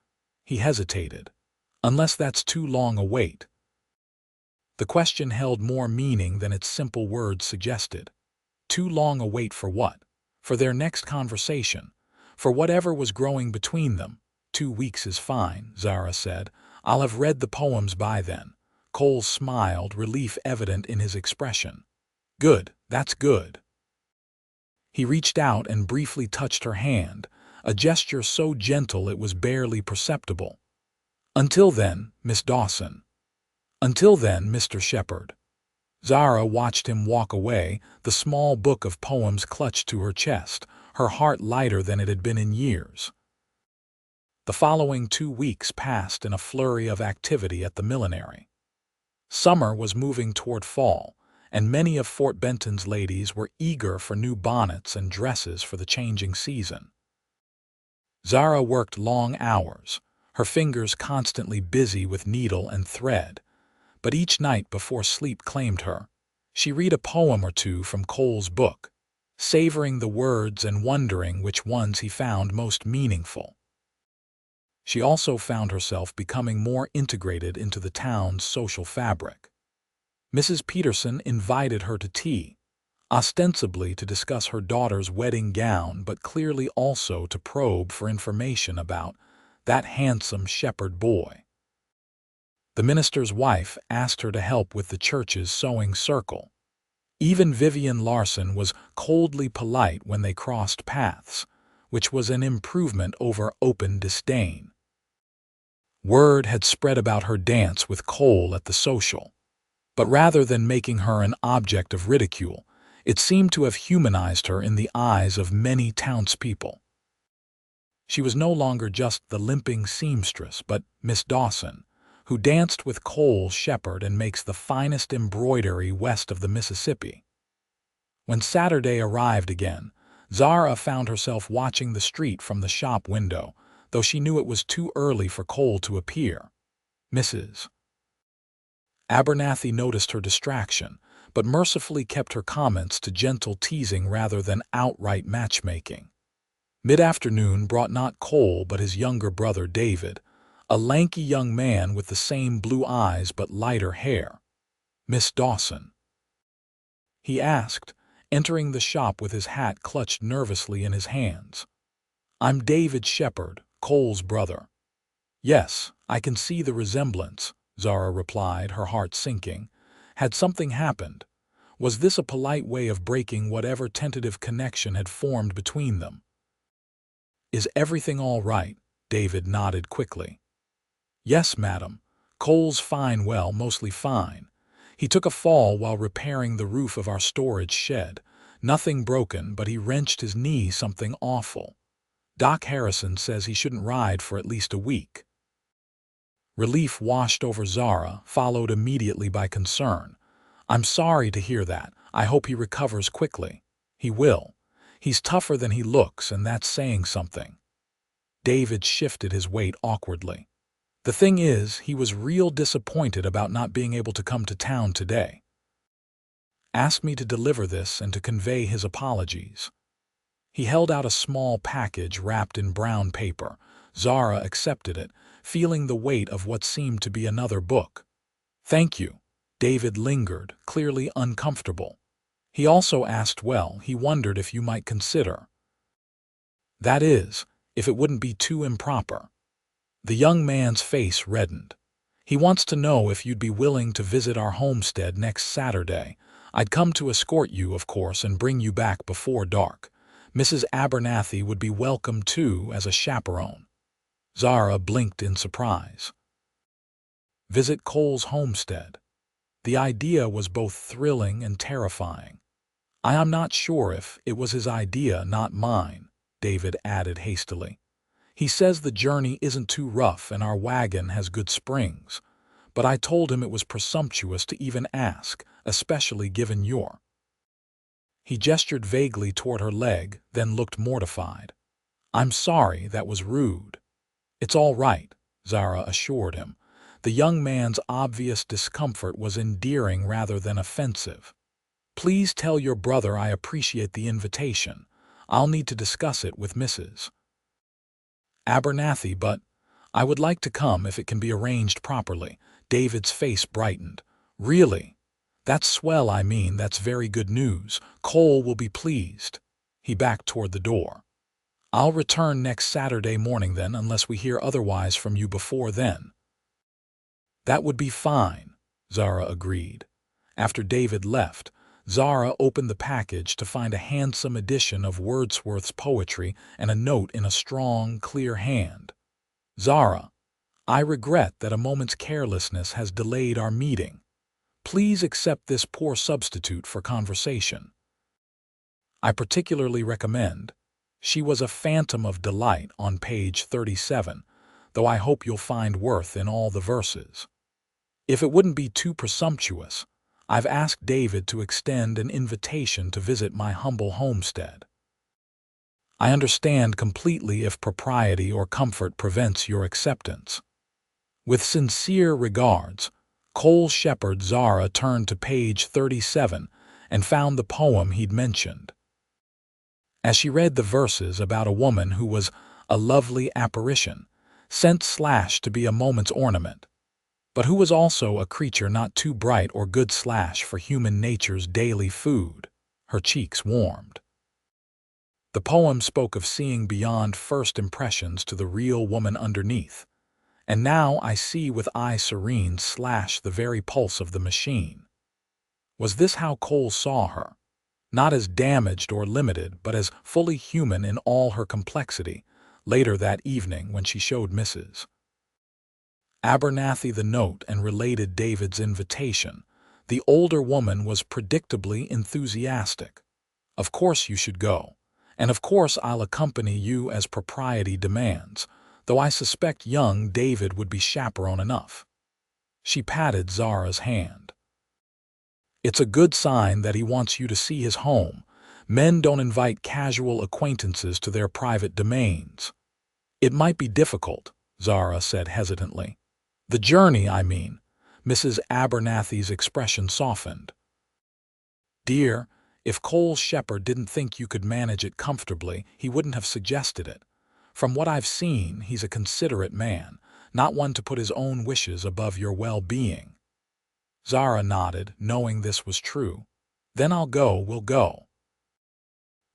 He hesitated. "Unless that's too long a wait." The question held more meaning than its simple words suggested. Too long a wait for what? For their next conversation. For whatever was growing between them. "2 weeks is fine," Zara said. "I'll have read the poems by then." Cole smiled, relief evident in his expression. "Good, that's good." He reached out and briefly touched her hand, a gesture so gentle it was barely perceptible. "Until then, Miss Dawson." "Until then, Mr. Shepard." Zara watched him walk away, the small book of poems clutched to her chest, her heart lighter than it had been in years. The following 2 weeks passed in a flurry of activity at the millinery. Summer was moving toward fall, and many of Fort Benton's ladies were eager for new bonnets and dresses for the changing season. Zara worked long hours, her fingers constantly busy with needle and thread, but each night before sleep claimed her, she read a poem or two from Cole's book, savoring the words and wondering which ones he found most meaningful. She also found herself becoming more integrated into the town's social fabric. Mrs. Peterson invited her to tea, ostensibly to discuss her daughter's wedding gown, but clearly also to probe for information about that handsome Shepard boy. The minister's wife asked her to help with the church's sewing circle. Even Vivian Larson was coldly polite when they crossed paths, which was an improvement over open disdain. Word had spread about her dance with Cole at the social, but rather than making her an object of ridicule, it seemed to have humanized her in the eyes of many townspeople. She was no longer just the limping seamstress, but Miss Dawson, who danced with Cole Shepard and makes the finest embroidery west of the Mississippi. When Saturday arrived again, Zara found herself watching the street from the shop window, though she knew it was too early for Cole to appear. Mrs. Abernathy noticed her distraction, but mercifully kept her comments to gentle teasing rather than outright matchmaking. Mid-afternoon brought not Cole but his younger brother David, a lanky young man with the same blue eyes but lighter hair. "Miss Dawson?" he asked, entering the shop with his hat clutched nervously in his hands. "I'm David Shepard, Cole's brother." "Yes, I can see the resemblance," Zara replied, her heart sinking. Had something happened? Was this a polite way of breaking whatever tentative connection had formed between them? "Is everything all right?" David nodded quickly. "Yes, madam. Cole's fine, well, mostly fine. He took a fall while repairing the roof of our storage shed. Nothing broken, but he wrenched his knee something awful. Doc Harrison says he shouldn't ride for at least a week." Relief washed over Zara, followed immediately by concern. "I'm sorry to hear that. I hope he recovers quickly." "He will. He's tougher than he looks, and that's saying something." David shifted his weight awkwardly. "The thing is, he was real disappointed about not being able to come to town today. Asked me to deliver this and to convey his apologies." He held out a small package wrapped in brown paper. Zara accepted it, feeling the weight of what seemed to be another book. "Thank you." David lingered, clearly uncomfortable. He also asked, "Well, he wondered if you might consider. That is, if it wouldn't be too improper." The young man's face reddened. "He wants to know if you'd be willing to visit our homestead next Saturday. I'd come to escort you, of course, and bring you back before dark. Mrs. Abernathy would be welcome, too, as a chaperone." Zara blinked in surprise. Visit Cole's homestead. The idea was both thrilling and terrifying. "I am not sure if it was his idea, not mine," David added hastily. "He says the journey isn't too rough and our wagon has good springs. But I told him it was presumptuous to even ask, especially given your—" He gestured vaguely toward her leg, then looked mortified. "I'm sorry, that was rude." "It's all right," Zara assured him. The young man's obvious discomfort was endearing rather than offensive. "Please tell your brother I appreciate the invitation. I'll need to discuss it with Mrs. Abernathy, but I would like to come if it can be arranged properly." David's face brightened. "Really? That's swell. I mean, that's very good news. Cole will be pleased." He backed toward the door. "I'll return next Saturday morning then, unless we hear otherwise from you before then." "That would be fine," Zara agreed. After David left, Zara opened the package to find a handsome edition of Wordsworth's poetry and a note in a strong, clear hand. "Zara, I regret that a moment's carelessness has delayed our meeting. Please accept this poor substitute for conversation. I particularly recommend." She was a phantom of delight on page 37, though I hope you'll find worth in all the verses. "If it wouldn't be too presumptuous, I've asked David to extend an invitation to visit my humble homestead. I understand completely if propriety or comfort prevents your acceptance. With sincere regards, Cole Shepard." Zara turned to page 37 and found the poem he'd mentioned. As she read the verses about a woman who was a lovely apparition, sent to be a moment's ornament, but who was also a creature not too bright or good for human nature's daily food, her cheeks warmed. The poem spoke of seeing beyond first impressions to the real woman underneath. "And now I see with eye serene the very pulse of the machine." Was this how Cole saw her? Not as damaged or limited, but as fully human in all her complexity, later that evening when she showed Mrs. Abernathy the note and related David's invitation. The older woman was predictably enthusiastic. "Of course you should go, and of course I'll accompany you as propriety demands, though I suspect young David would be chaperone enough." She patted Zara's hand. "It's a good sign that he wants you to see his home. Men don't invite casual acquaintances to their private domains." "It might be difficult," Zara said hesitantly. "The journey, I mean." Mrs. Abernathy's expression softened. "Dear, if Cole Shepard didn't think you could manage it comfortably, he wouldn't have suggested it. From what I've seen, he's a considerate man, not one to put his own wishes above your well-being." Zara nodded, knowing this was true. "Then we'll go."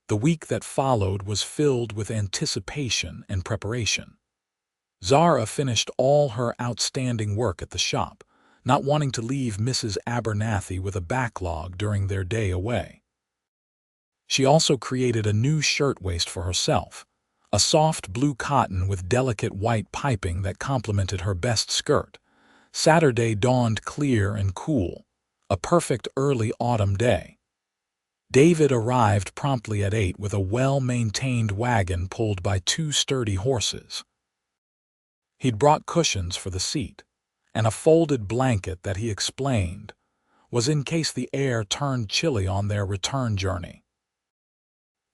The week that followed was filled with anticipation and preparation. Zara finished all her outstanding work at the shop, not wanting to leave Mrs. Abernathy with a backlog during their day away. She also created a new shirtwaist for herself, a soft blue cotton with delicate white piping that complemented her best skirt. Saturday dawned clear and cool, a perfect early autumn day. David arrived promptly at 8 with a well-maintained wagon pulled by 2 sturdy horses. He'd brought cushions for the seat, and a folded blanket that he explained was in case the air turned chilly on their return journey.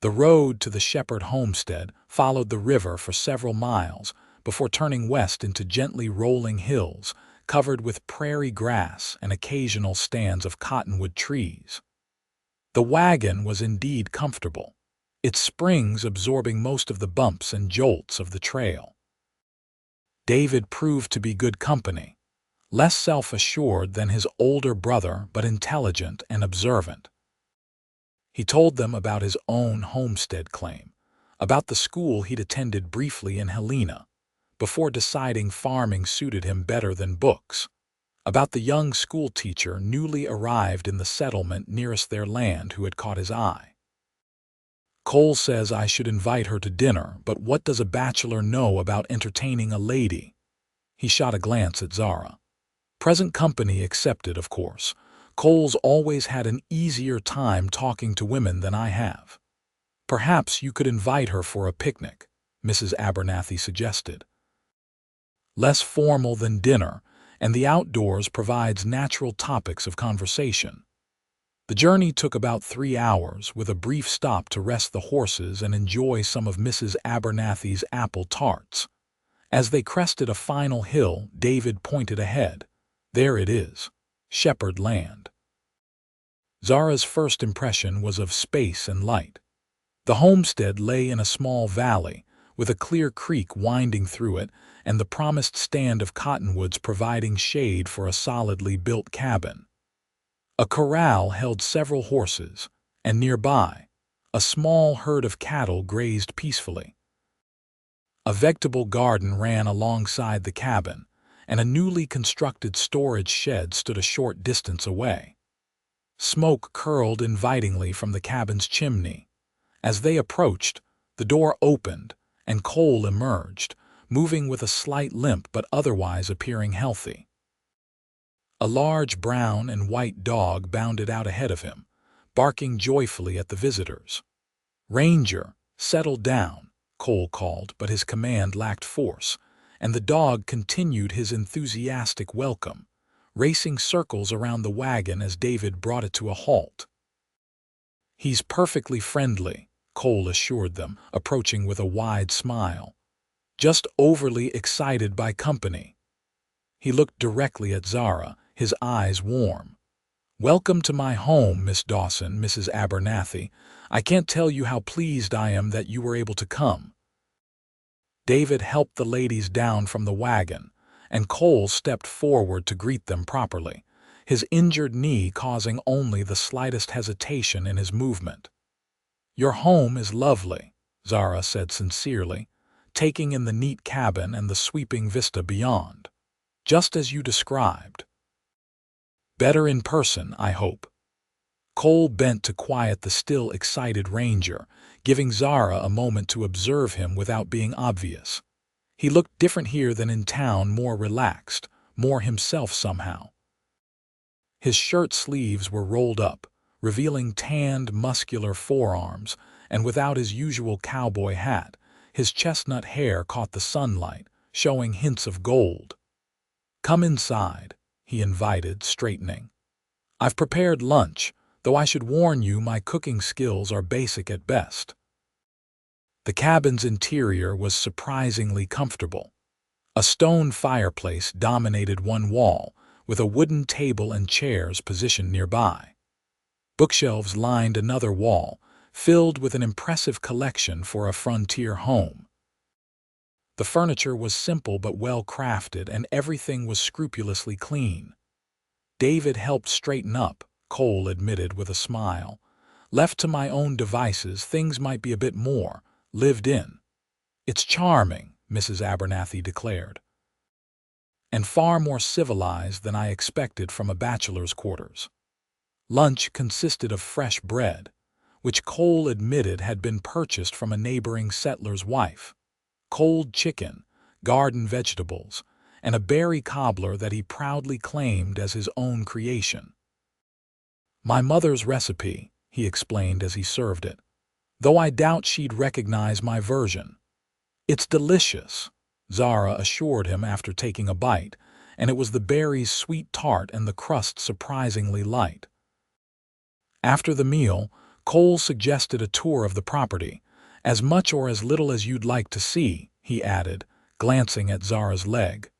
The road to the Shepard homestead followed the river for several miles before turning west into gently rolling hills covered with prairie grass and occasional stands of cottonwood trees. The wagon was indeed comfortable, its springs absorbing most of the bumps and jolts of the trail. David proved to be good company, less self-assured than his older brother but intelligent and observant. He told them about his own homestead claim, about the school he'd attended briefly in Helena, before deciding farming suited him better than books, about the young schoolteacher newly arrived in the settlement nearest their land who had caught his eye. "Cole says I should invite her to dinner, but what does a bachelor know about entertaining a lady?" He shot a glance at Zara. Present company accepted, of course. Cole's always had an easier time talking to women than I have. "Perhaps you could invite her for a picnic," Mrs. Abernathy suggested. "Less formal than dinner, and the outdoors provides natural topics of conversation." The journey took about 3 hours, with a brief stop to rest the horses and enjoy some of Mrs. Abernathy's apple tarts. As they crested a final hill, David pointed ahead. "There it is, Shepard Land." Zara's first impression was of space and light. The homestead lay in a small valley, with a clear creek winding through it and the promised stand of cottonwoods providing shade for a solidly built cabin. A corral held several horses, and nearby, a small herd of cattle grazed peacefully. A vegetable garden ran alongside the cabin, and a newly constructed storage shed stood a short distance away. Smoke curled invitingly from the cabin's chimney. As they approached, the door opened, and Cole emerged, moving with a slight limp but otherwise appearing healthy. A large brown and white dog bounded out ahead of him, barking joyfully at the visitors. "Ranger, settle down," Cole called, but his command lacked force, and the dog continued his enthusiastic welcome, racing circles around the wagon as David brought it to a halt. "He's perfectly friendly," Cole assured them, approaching with a wide smile. "Just overly excited by company." He looked directly at Zara, his eyes warm. "Welcome to my home, Miss Dawson, Mrs. Abernathy. I can't tell you how pleased I am that you were able to come." David helped the ladies down from the wagon, and Cole stepped forward to greet them properly, his injured knee causing only the slightest hesitation in his movement. "Your home is lovely," Zara said sincerely, taking in the neat cabin and the sweeping vista beyond. "Just as you described. Better in person, I hope." Cole bent to quiet the still excited ranger, giving Zara a moment to observe him without being obvious. He looked different here than in town, more relaxed, more himself somehow. His shirt sleeves were rolled up, revealing tanned, muscular forearms, and without his usual cowboy hat, his chestnut hair caught the sunlight, showing hints of gold. "Come inside," he invited, straightening. "I've prepared lunch, though I should warn you my cooking skills are basic at best." The cabin's interior was surprisingly comfortable. A stone fireplace dominated one wall, with a wooden table and chairs positioned nearby. Bookshelves lined another wall, filled with an impressive collection for a frontier home. The furniture was simple but well crafted, and everything was scrupulously clean. David helped straighten up, Cole admitted with a smile. "Left to my own devices, things might be a bit more lived in." "It's charming," Mrs. Abernathy declared, "and far more civilized than I expected from a bachelor's quarters." Lunch consisted of fresh bread, which Cole admitted had been purchased from a neighboring settler's wife, cold chicken, garden vegetables, and a berry cobbler that he proudly claimed as his own creation. "My mother's recipe," he explained as he served it, "though I doubt she'd recognize my version." "It's delicious," Zara assured him after taking a bite, and it was the berries sweet tart and the crust surprisingly light. After the meal, Cole suggested a tour of the property, as much or as little as you'd like to see, he added, glancing at Zara's leg.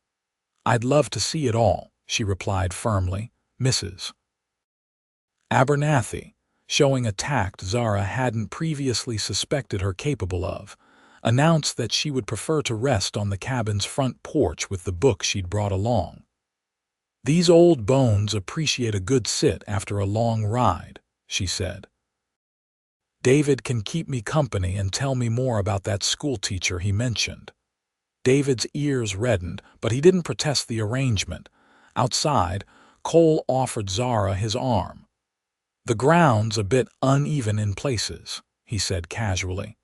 I'd love to see it all, she replied firmly, Mrs. Abernathy, showing a tact Zara hadn't previously suspected her capable of, announced that she would prefer to rest on the cabin's front porch with the book she'd brought along. These old bones appreciate a good sit after a long ride, she said. David can keep me company and tell me more about that schoolteacher he mentioned. David's ears reddened, but he didn't protest the arrangement. Outside, Cole offered Zara his arm. The ground's a bit uneven in places, he said casually.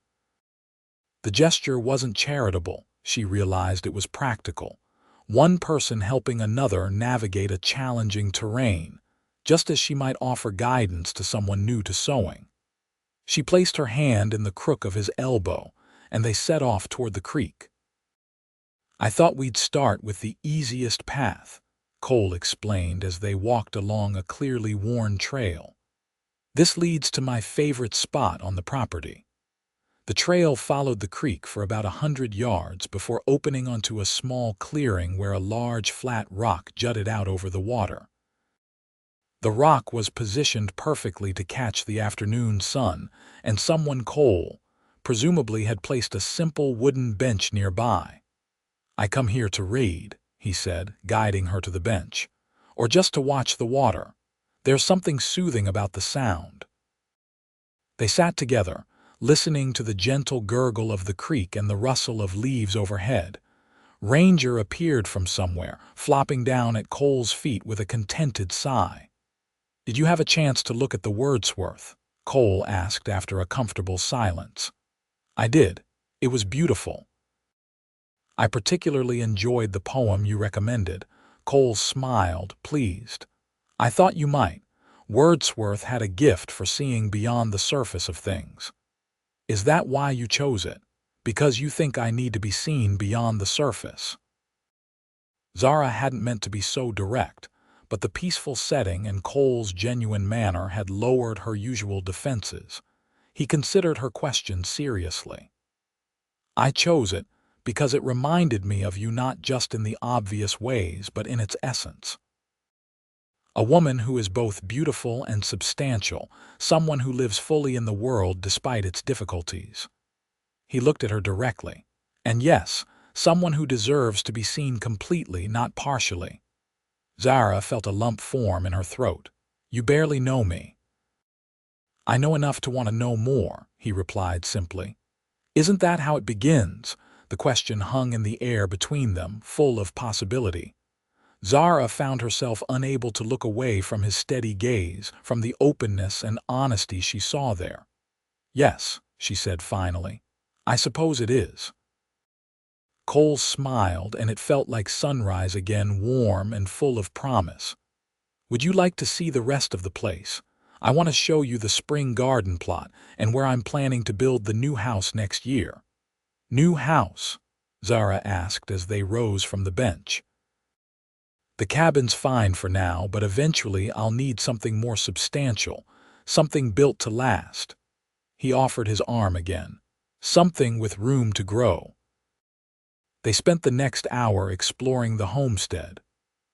The gesture wasn't charitable, she realized it was practical. One person helping another navigate a challenging terrain, just as she might offer guidance to someone new to sewing. She placed her hand in the crook of his elbow, and they set off toward the creek. I thought we'd start with the easiest path, Cole explained as they walked along a clearly worn trail. This leads to my favorite spot on the property. The trail followed the creek for about 100 yards before opening onto a small clearing where a large flat rock jutted out over the water. The rock was positioned perfectly to catch the afternoon sun, and someone, Cole, presumably had placed a simple wooden bench nearby. I come here to read, he said, guiding her to the bench, or just to watch the water. There's something soothing about the sound. They sat together, listening to the gentle gurgle of the creek and the rustle of leaves overhead. Ranger appeared from somewhere, flopping down at Cole's feet with a contented sigh. Did you have a chance to look at the Wordsworth? Cole asked after a comfortable silence. I did. It was beautiful. I particularly enjoyed the poem you recommended. Cole smiled, pleased. I thought you might. Wordsworth had a gift for seeing beyond the surface of things. Is that why you chose it? Because you think I need to be seen beyond the surface? Zara hadn't meant to be so direct, but the peaceful setting and Cole's genuine manner had lowered her usual defenses. He considered her question seriously. I chose it because it reminded me of you not just in the obvious ways, but in its essence. A woman who is both beautiful and substantial, someone who lives fully in the world despite its difficulties. He looked at her directly. And yes, someone who deserves to be seen completely, not partially. Zara felt a lump form in her throat. You barely know me. I know enough to want to know more, he replied simply. Isn't that how it begins? The question hung in the air between them, full of possibility. Zara found herself unable to look away from his steady gaze, from the openness and honesty she saw there. Yes, she said finally. I suppose it is. Cole smiled, and it felt like sunrise again, warm and full of promise. Would you like to see the rest of the place? I want to show you the spring garden plot and where I'm planning to build the new house next year. New house? Zara asked as they rose from the bench. The cabin's fine for now, but eventually I'll need something more substantial, something built to last. He offered his arm again. Something with room to grow. They spent the next hour exploring the homestead,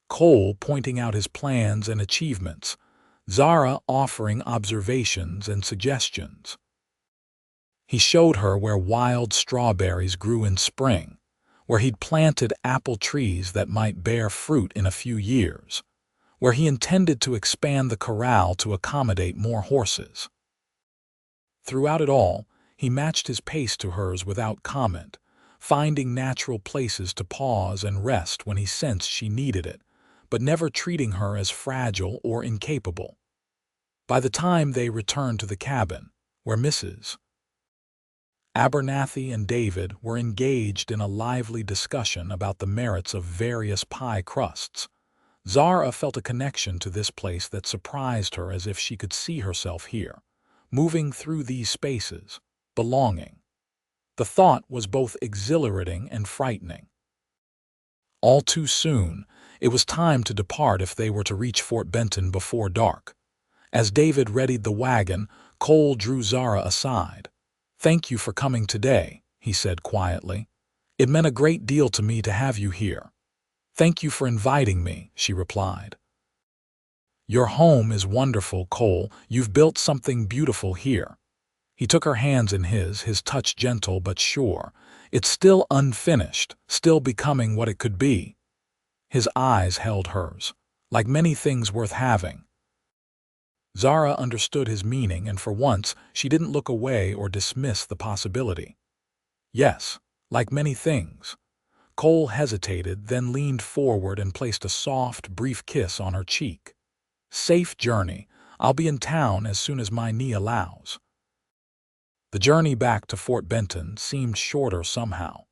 Cole pointing out his plans and achievements, Zara offering observations and suggestions. He showed her where wild strawberries grew in spring, where he'd planted apple trees that might bear fruit in a few years, where he intended to expand the corral to accommodate more horses. Throughout it all, he matched his pace to hers without comment, finding natural places to pause and rest when he sensed she needed it, but never treating her as fragile or incapable. By the time they returned to the cabin, where Mrs. Abernathy and David were engaged in a lively discussion about the merits of various pie crusts, Zara felt a connection to this place that surprised her, as if she could see herself here, moving through these spaces, belonging. The thought was both exhilarating and frightening. All too soon, It was time to depart if they were to reach Fort Benton before dark. As David readied the wagon, Cole drew Zara aside. "Thank you for coming today," he said quietly. "It meant a great deal to me to have you here." "Thank you for inviting me," she replied. "Your home is wonderful, Cole. You've built something beautiful here." He took her hands in his touch gentle but sure. "It's still unfinished, still becoming what it could be." His eyes held hers, like many things worth having. Zara understood his meaning, and for once she didn't look away or dismiss the possibility. "Yes, like many things." Cole hesitated, then leaned forward and placed a soft, brief kiss on her cheek. "Safe journey. I'll be in town as soon as my knee allows." The journey back to Fort Benton seemed shorter somehow,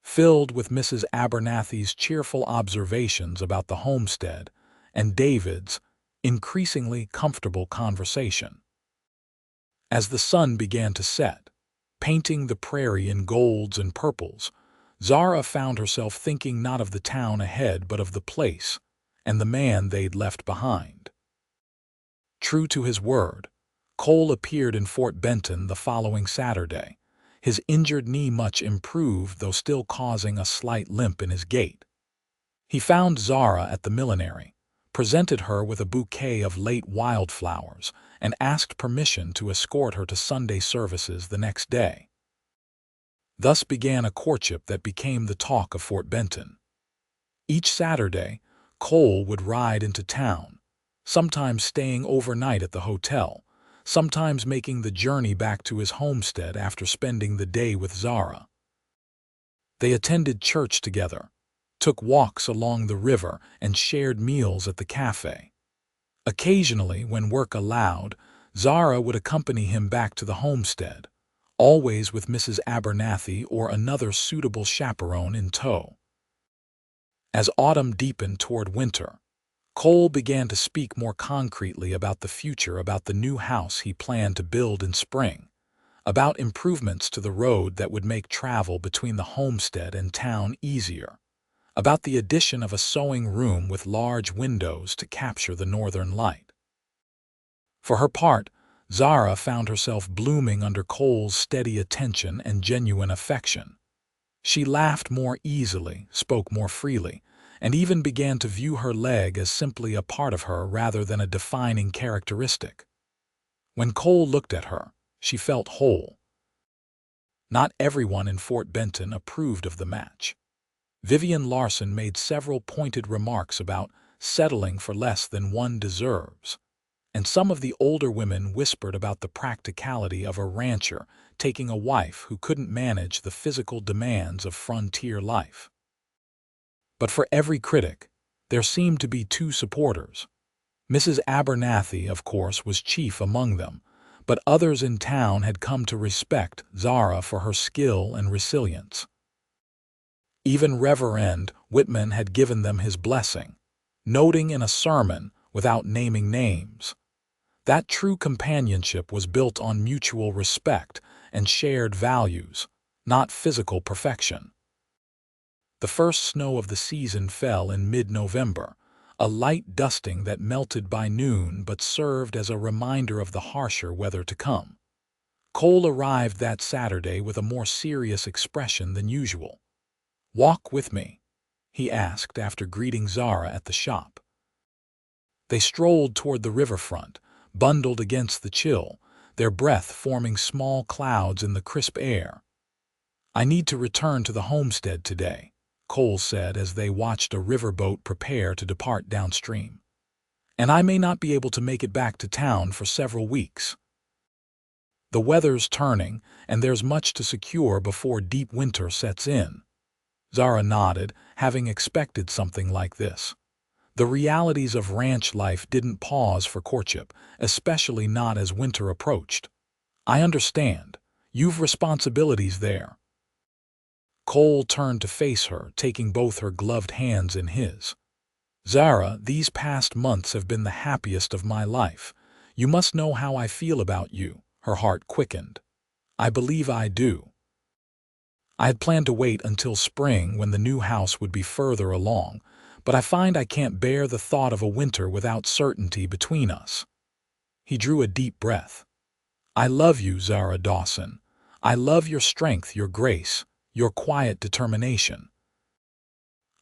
filled with Mrs. Abernathy's cheerful observations about the homestead and David's increasingly comfortable conversation. As the sun began to set, painting the prairie in golds and purples, Zara found herself thinking not of the town ahead but of the place and the man they'd left behind. True to his word, Cole appeared in Fort Benton the following Saturday, his injured knee much improved though still causing a slight limp in his gait. He found Zara at the millinery, presented her with a bouquet of late wildflowers, and asked permission to escort her to Sunday services the next day. Thus began a courtship that became the talk of Fort Benton. Each Saturday, Cole would ride into town, sometimes staying overnight at the hotel, sometimes making the journey back to his homestead after spending the day with Zara. They attended church together, took walks along the river, and shared meals at the cafe. Occasionally, when work allowed, Zara would accompany him back to the homestead, always with Mrs. Abernathy or another suitable chaperone in tow. As autumn deepened toward winter, Cole began to speak more concretely about the future, about the new house he planned to build in spring, about improvements to the road that would make travel between the homestead and town easier, about the addition of a sewing room with large windows to capture the northern light. For her part, Zara found herself blooming under Cole's steady attention and genuine affection. She laughed more easily, spoke more freely, and even began to view her leg as simply a part of her rather than a defining characteristic. When Cole looked at her, she felt whole. Not everyone in Fort Benton approved of the match. Vivian Larson made several pointed remarks about settling for less than one deserves, and some of the older women whispered about the practicality of a rancher taking a wife who couldn't manage the physical demands of frontier life. But for every critic, there seemed to be two supporters. Mrs. Abernathy, of course, was chief among them, but others in town had come to respect Zara for her skill and resilience. Even Reverend Whitman had given them his blessing, noting in a sermon, without naming names, that true companionship was built on mutual respect and shared values, not physical perfection. The first snow of the season fell in mid-November, a light dusting that melted by noon but served as a reminder of the harsher weather to come. Cole arrived that Saturday with a more serious expression than usual. "Walk with me," he asked after greeting Zara at the shop. They strolled toward the riverfront, bundled against the chill, their breath forming small clouds in the crisp air. "I need to return to the homestead today," Cole said as they watched a riverboat prepare to depart downstream. "And I may not be able to make it back to town for several weeks. The weather's turning, and there's much to secure before deep winter sets in." Zara nodded, having expected something like this. The realities of ranch life didn't pause for courtship, especially not as winter approached. "I understand. You've responsibilities there." Cole turned to face her, taking both her gloved hands in his. "Zara, these past months have been the happiest of my life. You must know how I feel about you." Her heart quickened. "I believe I do." I had planned to wait until spring when the new house would be further along, but I find I can't bear the thought of a winter without certainty between us." He drew a deep breath. "I love you, Zara Dawson. I love your strength, your grace, your quiet determination.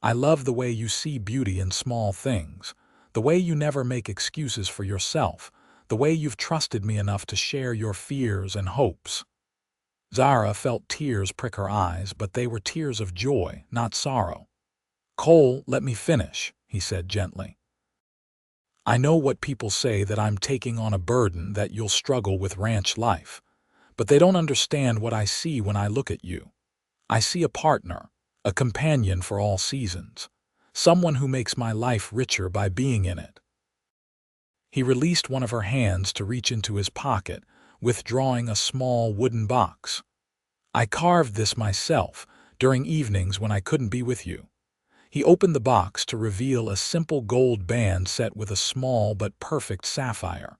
I love the way you see beauty in small things, the way you never make excuses for yourself, the way you've trusted me enough to share your fears and hopes." Zara felt tears prick her eyes, but they were tears of joy, not sorrow. "Cole, let me finish," he said gently. "I know what people say, that I'm taking on a burden, that you'll struggle with ranch life. But they don't understand what I see when I look at you. I see a partner, a companion for all seasons, someone who makes my life richer by being in it." He released one of her hands to reach into his pocket, withdrawing a small wooden box. "I carved this myself, during evenings when I couldn't be with you." He opened the box to reveal a simple gold band set with a small but perfect sapphire.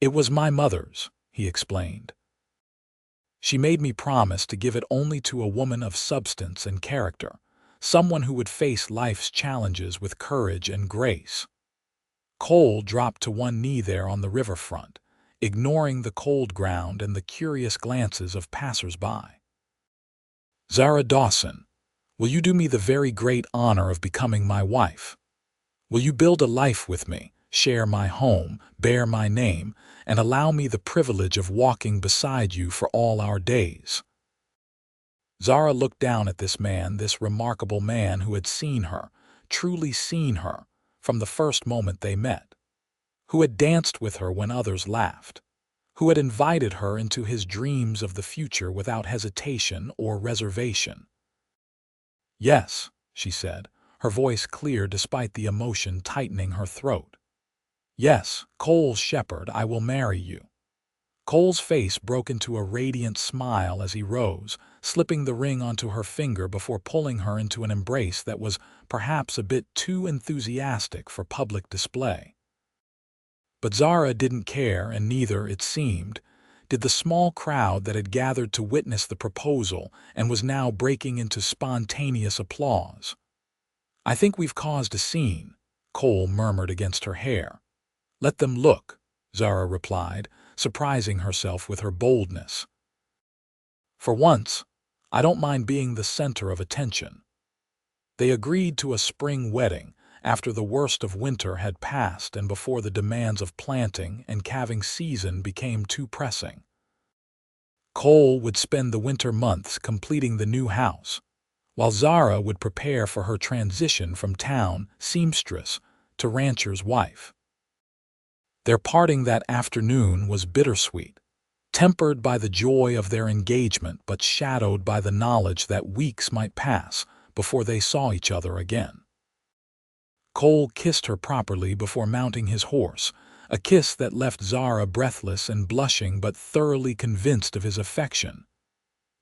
"It was my mother's," he explained. "She made me promise to give it only to a woman of substance and character, someone who would face life's challenges with courage and grace." Cole dropped to one knee there on the riverfront, ignoring the cold ground and the curious glances of passers-by. "Zara Dawson, will you do me the very great honor of becoming my wife? Will you build a life with me, share my home, bear my name, and allow me the privilege of walking beside you for all our days?" Zara looked down at this man, this remarkable man who had seen her, truly seen her, from the first moment they met, who had danced with her when others laughed, who had invited her into his dreams of the future without hesitation or reservation. "Yes," she said, her voice clear despite the emotion tightening her throat. "Yes, Cole Shepard, I will marry you." Cole's face broke into a radiant smile as he rose, slipping the ring onto her finger before pulling her into an embrace that was perhaps a bit too enthusiastic for public display. But Zara didn't care, and neither, it seemed, did the small crowd that had gathered to witness the proposal and was now breaking into spontaneous applause. "I think we've caused a scene," Cole murmured against her hair. "Let them look," Zara replied, surprising herself with her boldness. "For once, I don't mind being the center of attention." They agreed to a spring wedding after the worst of winter had passed and before the demands of planting and calving season became too pressing. Cole would spend the winter months completing the new house, while Zara would prepare for her transition from town seamstress to rancher's wife. Their parting that afternoon was bittersweet, tempered by the joy of their engagement but shadowed by the knowledge that weeks might pass before they saw each other again. Cole kissed her properly before mounting his horse, a kiss that left Zara breathless and blushing but thoroughly convinced of his affection.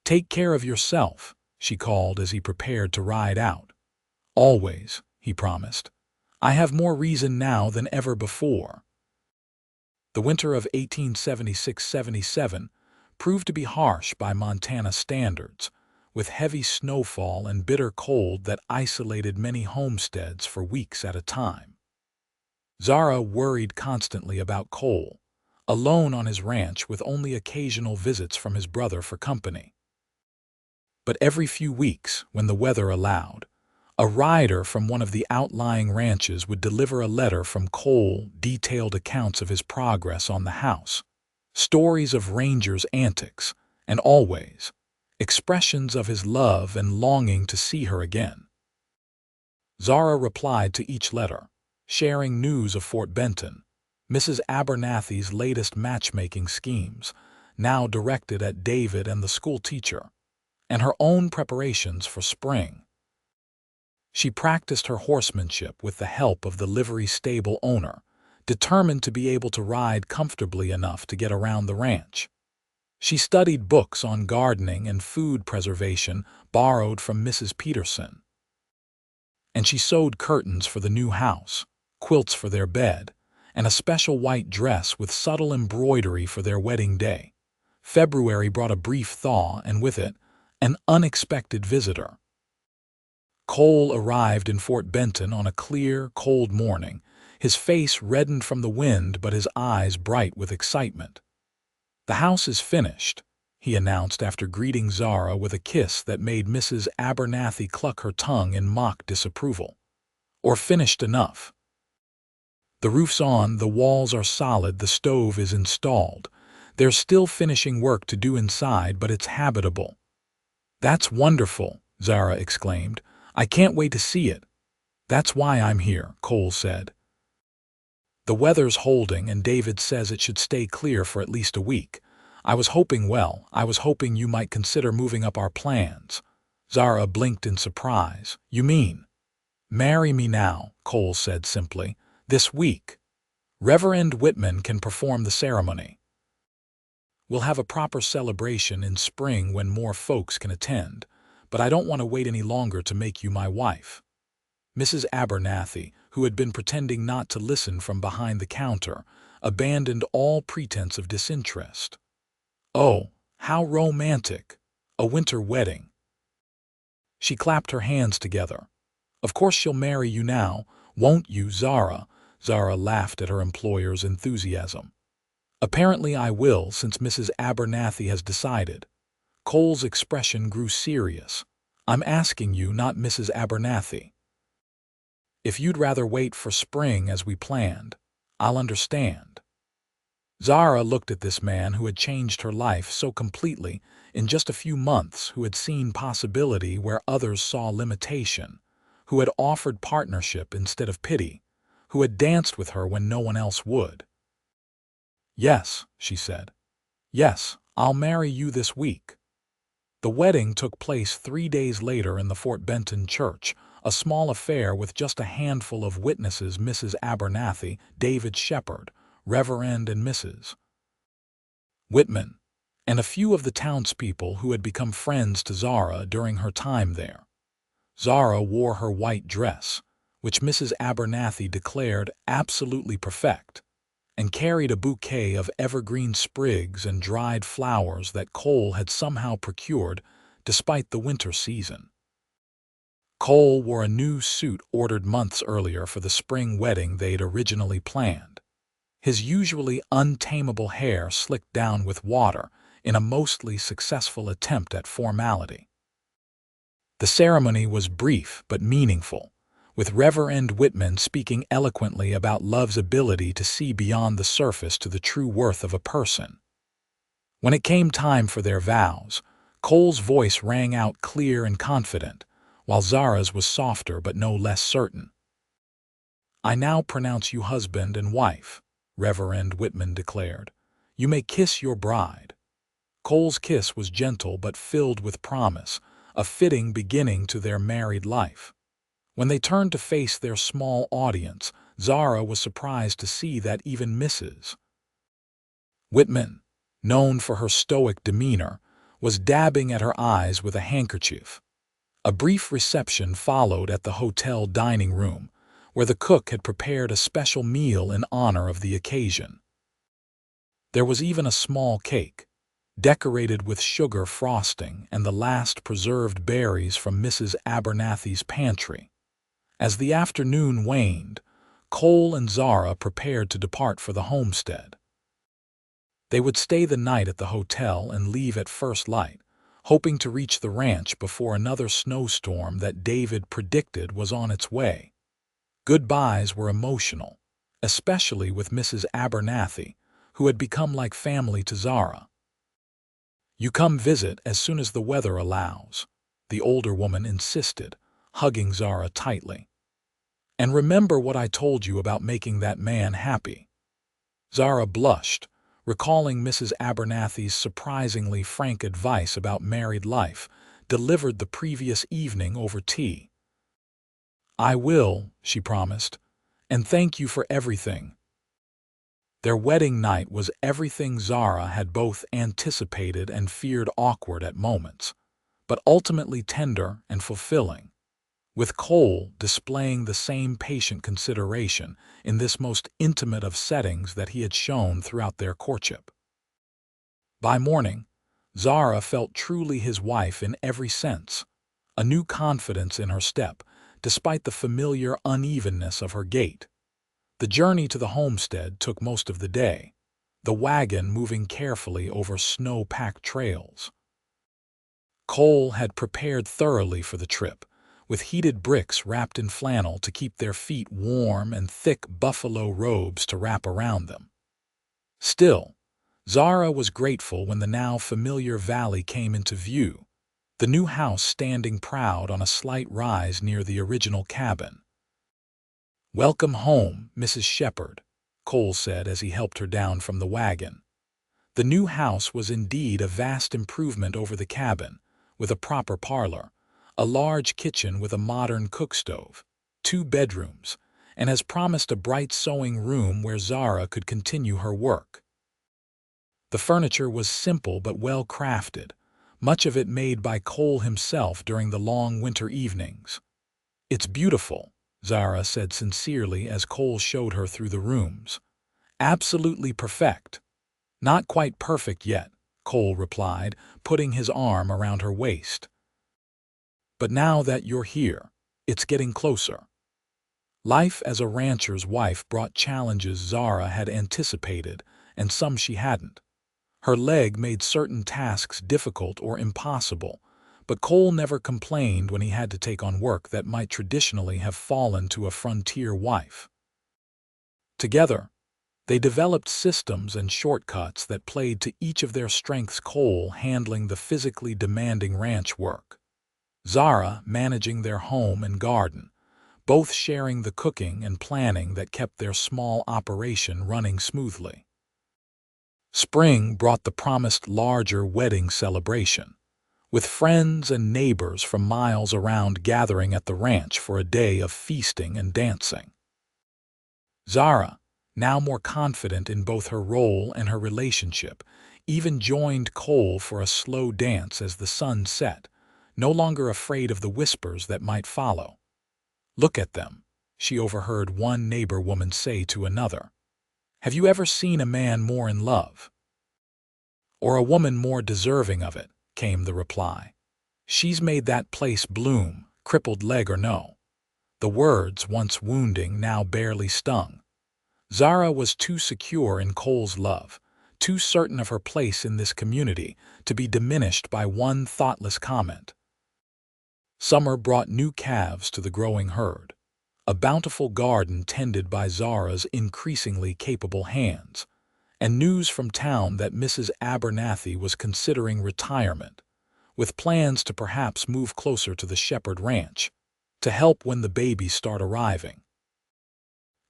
"Take care of yourself," she called as he prepared to ride out. "Always," he promised. "I have more reason now than ever before." The winter of 1876-77 proved to be harsh by Montana standards, with heavy snowfall and bitter cold that isolated many homesteads for weeks at a time. Zara worried constantly about Cole, alone on his ranch with only occasional visits from his brother for company. But every few weeks, when the weather allowed, a rider from one of the outlying ranches would deliver a letter from Cole, detailed accounts of his progress on the house, stories of Ranger's antics, and always expressions of his love and longing to see her again. Zara replied to each letter, sharing news of Fort Benton, Mrs. Abernathy's latest matchmaking schemes, now directed at David and the school teacher, and her own preparations for spring. She practiced her horsemanship with the help of the livery stable owner, determined to be able to ride comfortably enough to get around the ranch. She studied books on gardening and food preservation borrowed from Mrs. Peterson. And she sewed curtains for the new house, quilts for their bed, and a special white dress with subtle embroidery for their wedding day. February brought a brief thaw, and with it, an unexpected visitor. Cole arrived in Fort Benton on a clear, cold morning, his face reddened from the wind but his eyes bright with excitement. "The house is finished," he announced after greeting Zara with a kiss that made Mrs. Abernathy cluck her tongue in mock disapproval. "Or finished enough. The roof's on, the walls are solid, the stove is installed. There's still finishing work to do inside, but it's habitable." "That's wonderful," Zara exclaimed. "I can't wait to see it." "That's why I'm here," Cole said. "The weather's holding and David says it should stay clear for at least a week. I was hoping you might consider moving up our plans." Zara blinked in surprise. "You mean?" "Marry me now," Cole said simply. "This week. Reverend Whitman can perform the ceremony. We'll have a proper celebration in spring when more folks can attend, but I don't want to wait any longer to make you my wife." Mrs. Abernathy, who had been pretending not to listen from behind the counter, abandoned all pretense of disinterest. "Oh, how romantic! A winter wedding." She clapped her hands together. "Of course she'll marry you now, won't you, Zara?" Zara laughed at her employer's enthusiasm. "Apparently I will, since Mrs. Abernathy has decided." Cole's expression grew serious. "I'm asking you, not Mrs. Abernathy. If you'd rather wait for spring as we planned, I'll understand." Zara looked at this man who had changed her life so completely in just a few months, who had seen possibility where others saw limitation, who had offered partnership instead of pity, who had danced with her when no one else would. "Yes," she said. "Yes, I'll marry you this week." The wedding took place 3 days later in the Fort Benton church, a small affair with just a handful of witnesses: Mrs. Abernathy, David Shepard, Reverend and Mrs. Whitman, and a few of the townspeople who had become friends to Zara during her time there. Zara wore her white dress, which Mrs. Abernathy declared absolutely perfect, and carried a bouquet of evergreen sprigs and dried flowers that Cole had somehow procured despite the winter season. Cole wore a new suit ordered months earlier for the spring wedding they'd originally planned. His usually untamable hair slicked down with water in a mostly successful attempt at formality. The ceremony was brief but meaningful, with Reverend Whitman speaking eloquently about love's ability to see beyond the surface to the true worth of a person. When it came time for their vows, Cole's voice rang out clear and confident, while Zara's was softer but no less certain. "I now pronounce you husband and wife," Reverend Whitman declared. "You may kiss your bride." Cole's kiss was gentle but filled with promise, a fitting beginning to their married life. When they turned to face their small audience, Zara was surprised to see that even Mrs. Whitman, known for her stoic demeanor, was dabbing at her eyes with a handkerchief. A brief reception followed at the hotel dining room, where the cook had prepared a special meal in honor of the occasion. There was even a small cake, decorated with sugar frosting and the last preserved berries from Mrs. Abernathy's pantry. As the afternoon waned, Cole and Zara prepared to depart for the homestead. They would stay the night at the hotel and leave at first light, hoping to reach the ranch before another snowstorm that David predicted was on its way. Goodbyes were emotional, especially with Mrs. Abernathy, who had become like family to Zara. "You come visit as soon as the weather allows," the older woman insisted, hugging Zara tightly. "And remember what I told you about making that man happy." Zara blushed, recalling Mrs. Abernathy's surprisingly frank advice about married life, delivered the previous evening over tea. "I will," she promised, "and thank you for everything." Their wedding night was everything Zara had both anticipated and feared: awkward at moments, but ultimately tender and fulfilling, with Cole displaying the same patient consideration in this most intimate of settings that he had shown throughout their courtship. By morning, Zara felt truly his wife in every sense, a new confidence in her step, despite the familiar unevenness of her gait. The journey to the homestead took most of the day, the wagon moving carefully over snow-packed trails. Cole had prepared thoroughly for the trip, with heated bricks wrapped in flannel to keep their feet warm and thick buffalo robes to wrap around them. Still, Zara was grateful when the now familiar valley came into view, the new house standing proud on a slight rise near the original cabin. "Welcome home, Mrs. Shepard," Cole said as he helped her down from the wagon. The new house was indeed a vast improvement over the cabin, with a proper parlor, a large kitchen with a modern cookstove, 2 bedrooms, and as promised a bright sewing room where Zara could continue her work. The furniture was simple but well crafted, much of it made by Cole himself during the long winter evenings. "It's beautiful," Zara said sincerely as Cole showed her through the rooms. "Absolutely perfect." "Not quite perfect yet," Cole replied, putting his arm around her waist. "But now that you're here, it's getting closer." Life as a rancher's wife brought challenges Zara had anticipated, and some she hadn't. Her leg made certain tasks difficult or impossible, but Cole never complained when he had to take on work that might traditionally have fallen to a frontier wife. Together, they developed systems and shortcuts that played to each of their strengths, Cole handling the physically demanding ranch work, Zara managing their home and garden, both sharing the cooking and planning that kept their small operation running smoothly. Spring brought the promised larger wedding celebration, with friends and neighbors from miles around gathering at the ranch for a day of feasting and dancing. Zara, now more confident in both her role and her relationship, even joined Cole for a slow dance as the sun set, no longer afraid of the whispers that might follow. "Look at them," she overheard one neighbor woman say to another. "Have you ever seen a man more in love?" "Or a woman more deserving of it," came the reply. "She's made that place bloom, crippled leg or no." The words, once wounding, now barely stung. Zara was too secure in Cole's love, too certain of her place in this community, to be diminished by one thoughtless comment. Summer brought new calves to the growing herd, a bountiful garden tended by Zara's increasingly capable hands, and news from town that Mrs. Abernathy was considering retirement, with plans to perhaps move closer to the Shepard Ranch, to help when the babies start arriving.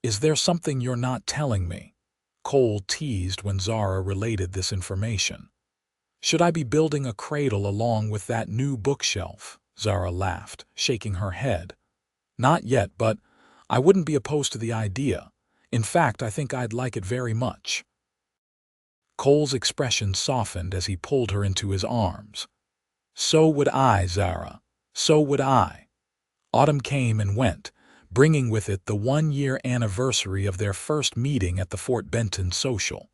"Is there something you're not telling me?" Cole teased when Zara related this information. "Should I be building a cradle along with that new bookshelf?" Zara laughed, shaking her head. "Not yet, but I wouldn't be opposed to the idea. In fact, I think I'd like it very much." Cole's expression softened as he pulled her into his arms. "So would I, Zara. So would I." Autumn came and went, bringing with it the 1-year anniversary of their first meeting at the Fort Benton social.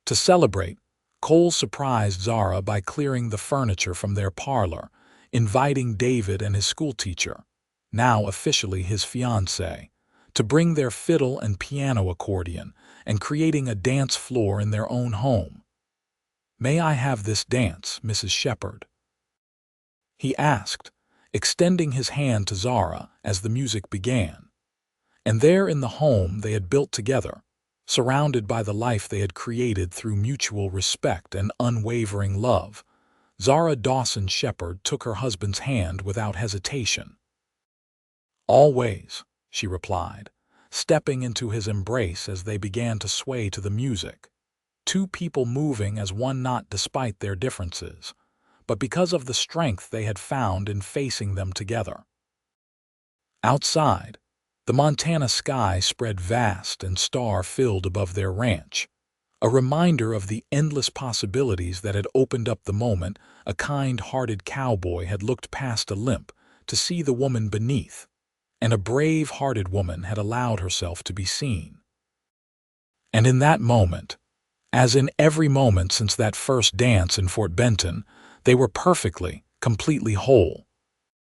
To celebrate, Cole surprised Zara by clearing the furniture from their parlor, inviting David and his schoolteacher, now officially his fiancé, to bring their fiddle and piano accordion and creating a dance floor in their own home. "May I have this dance, Mrs. Shepard?" he asked, extending his hand to Zara as the music began. And there in the home they had built together, surrounded by the life they had created through mutual respect and unwavering love, Zara Dawson Shepard took her husband's hand without hesitation. "Always," she replied, stepping into his embrace as they began to sway to the music. Two people moving as one, not despite their differences, but because of the strength they had found in facing them together. Outside, the Montana sky spread vast and star-filled above their ranch, a reminder of the endless possibilities that had opened up the moment a kind-hearted cowboy had looked past a Limp to see the woman beneath, and a brave-hearted woman had allowed herself to be seen. And in that moment, as in every moment since that first dance in Fort Benton, they were perfectly, completely whole.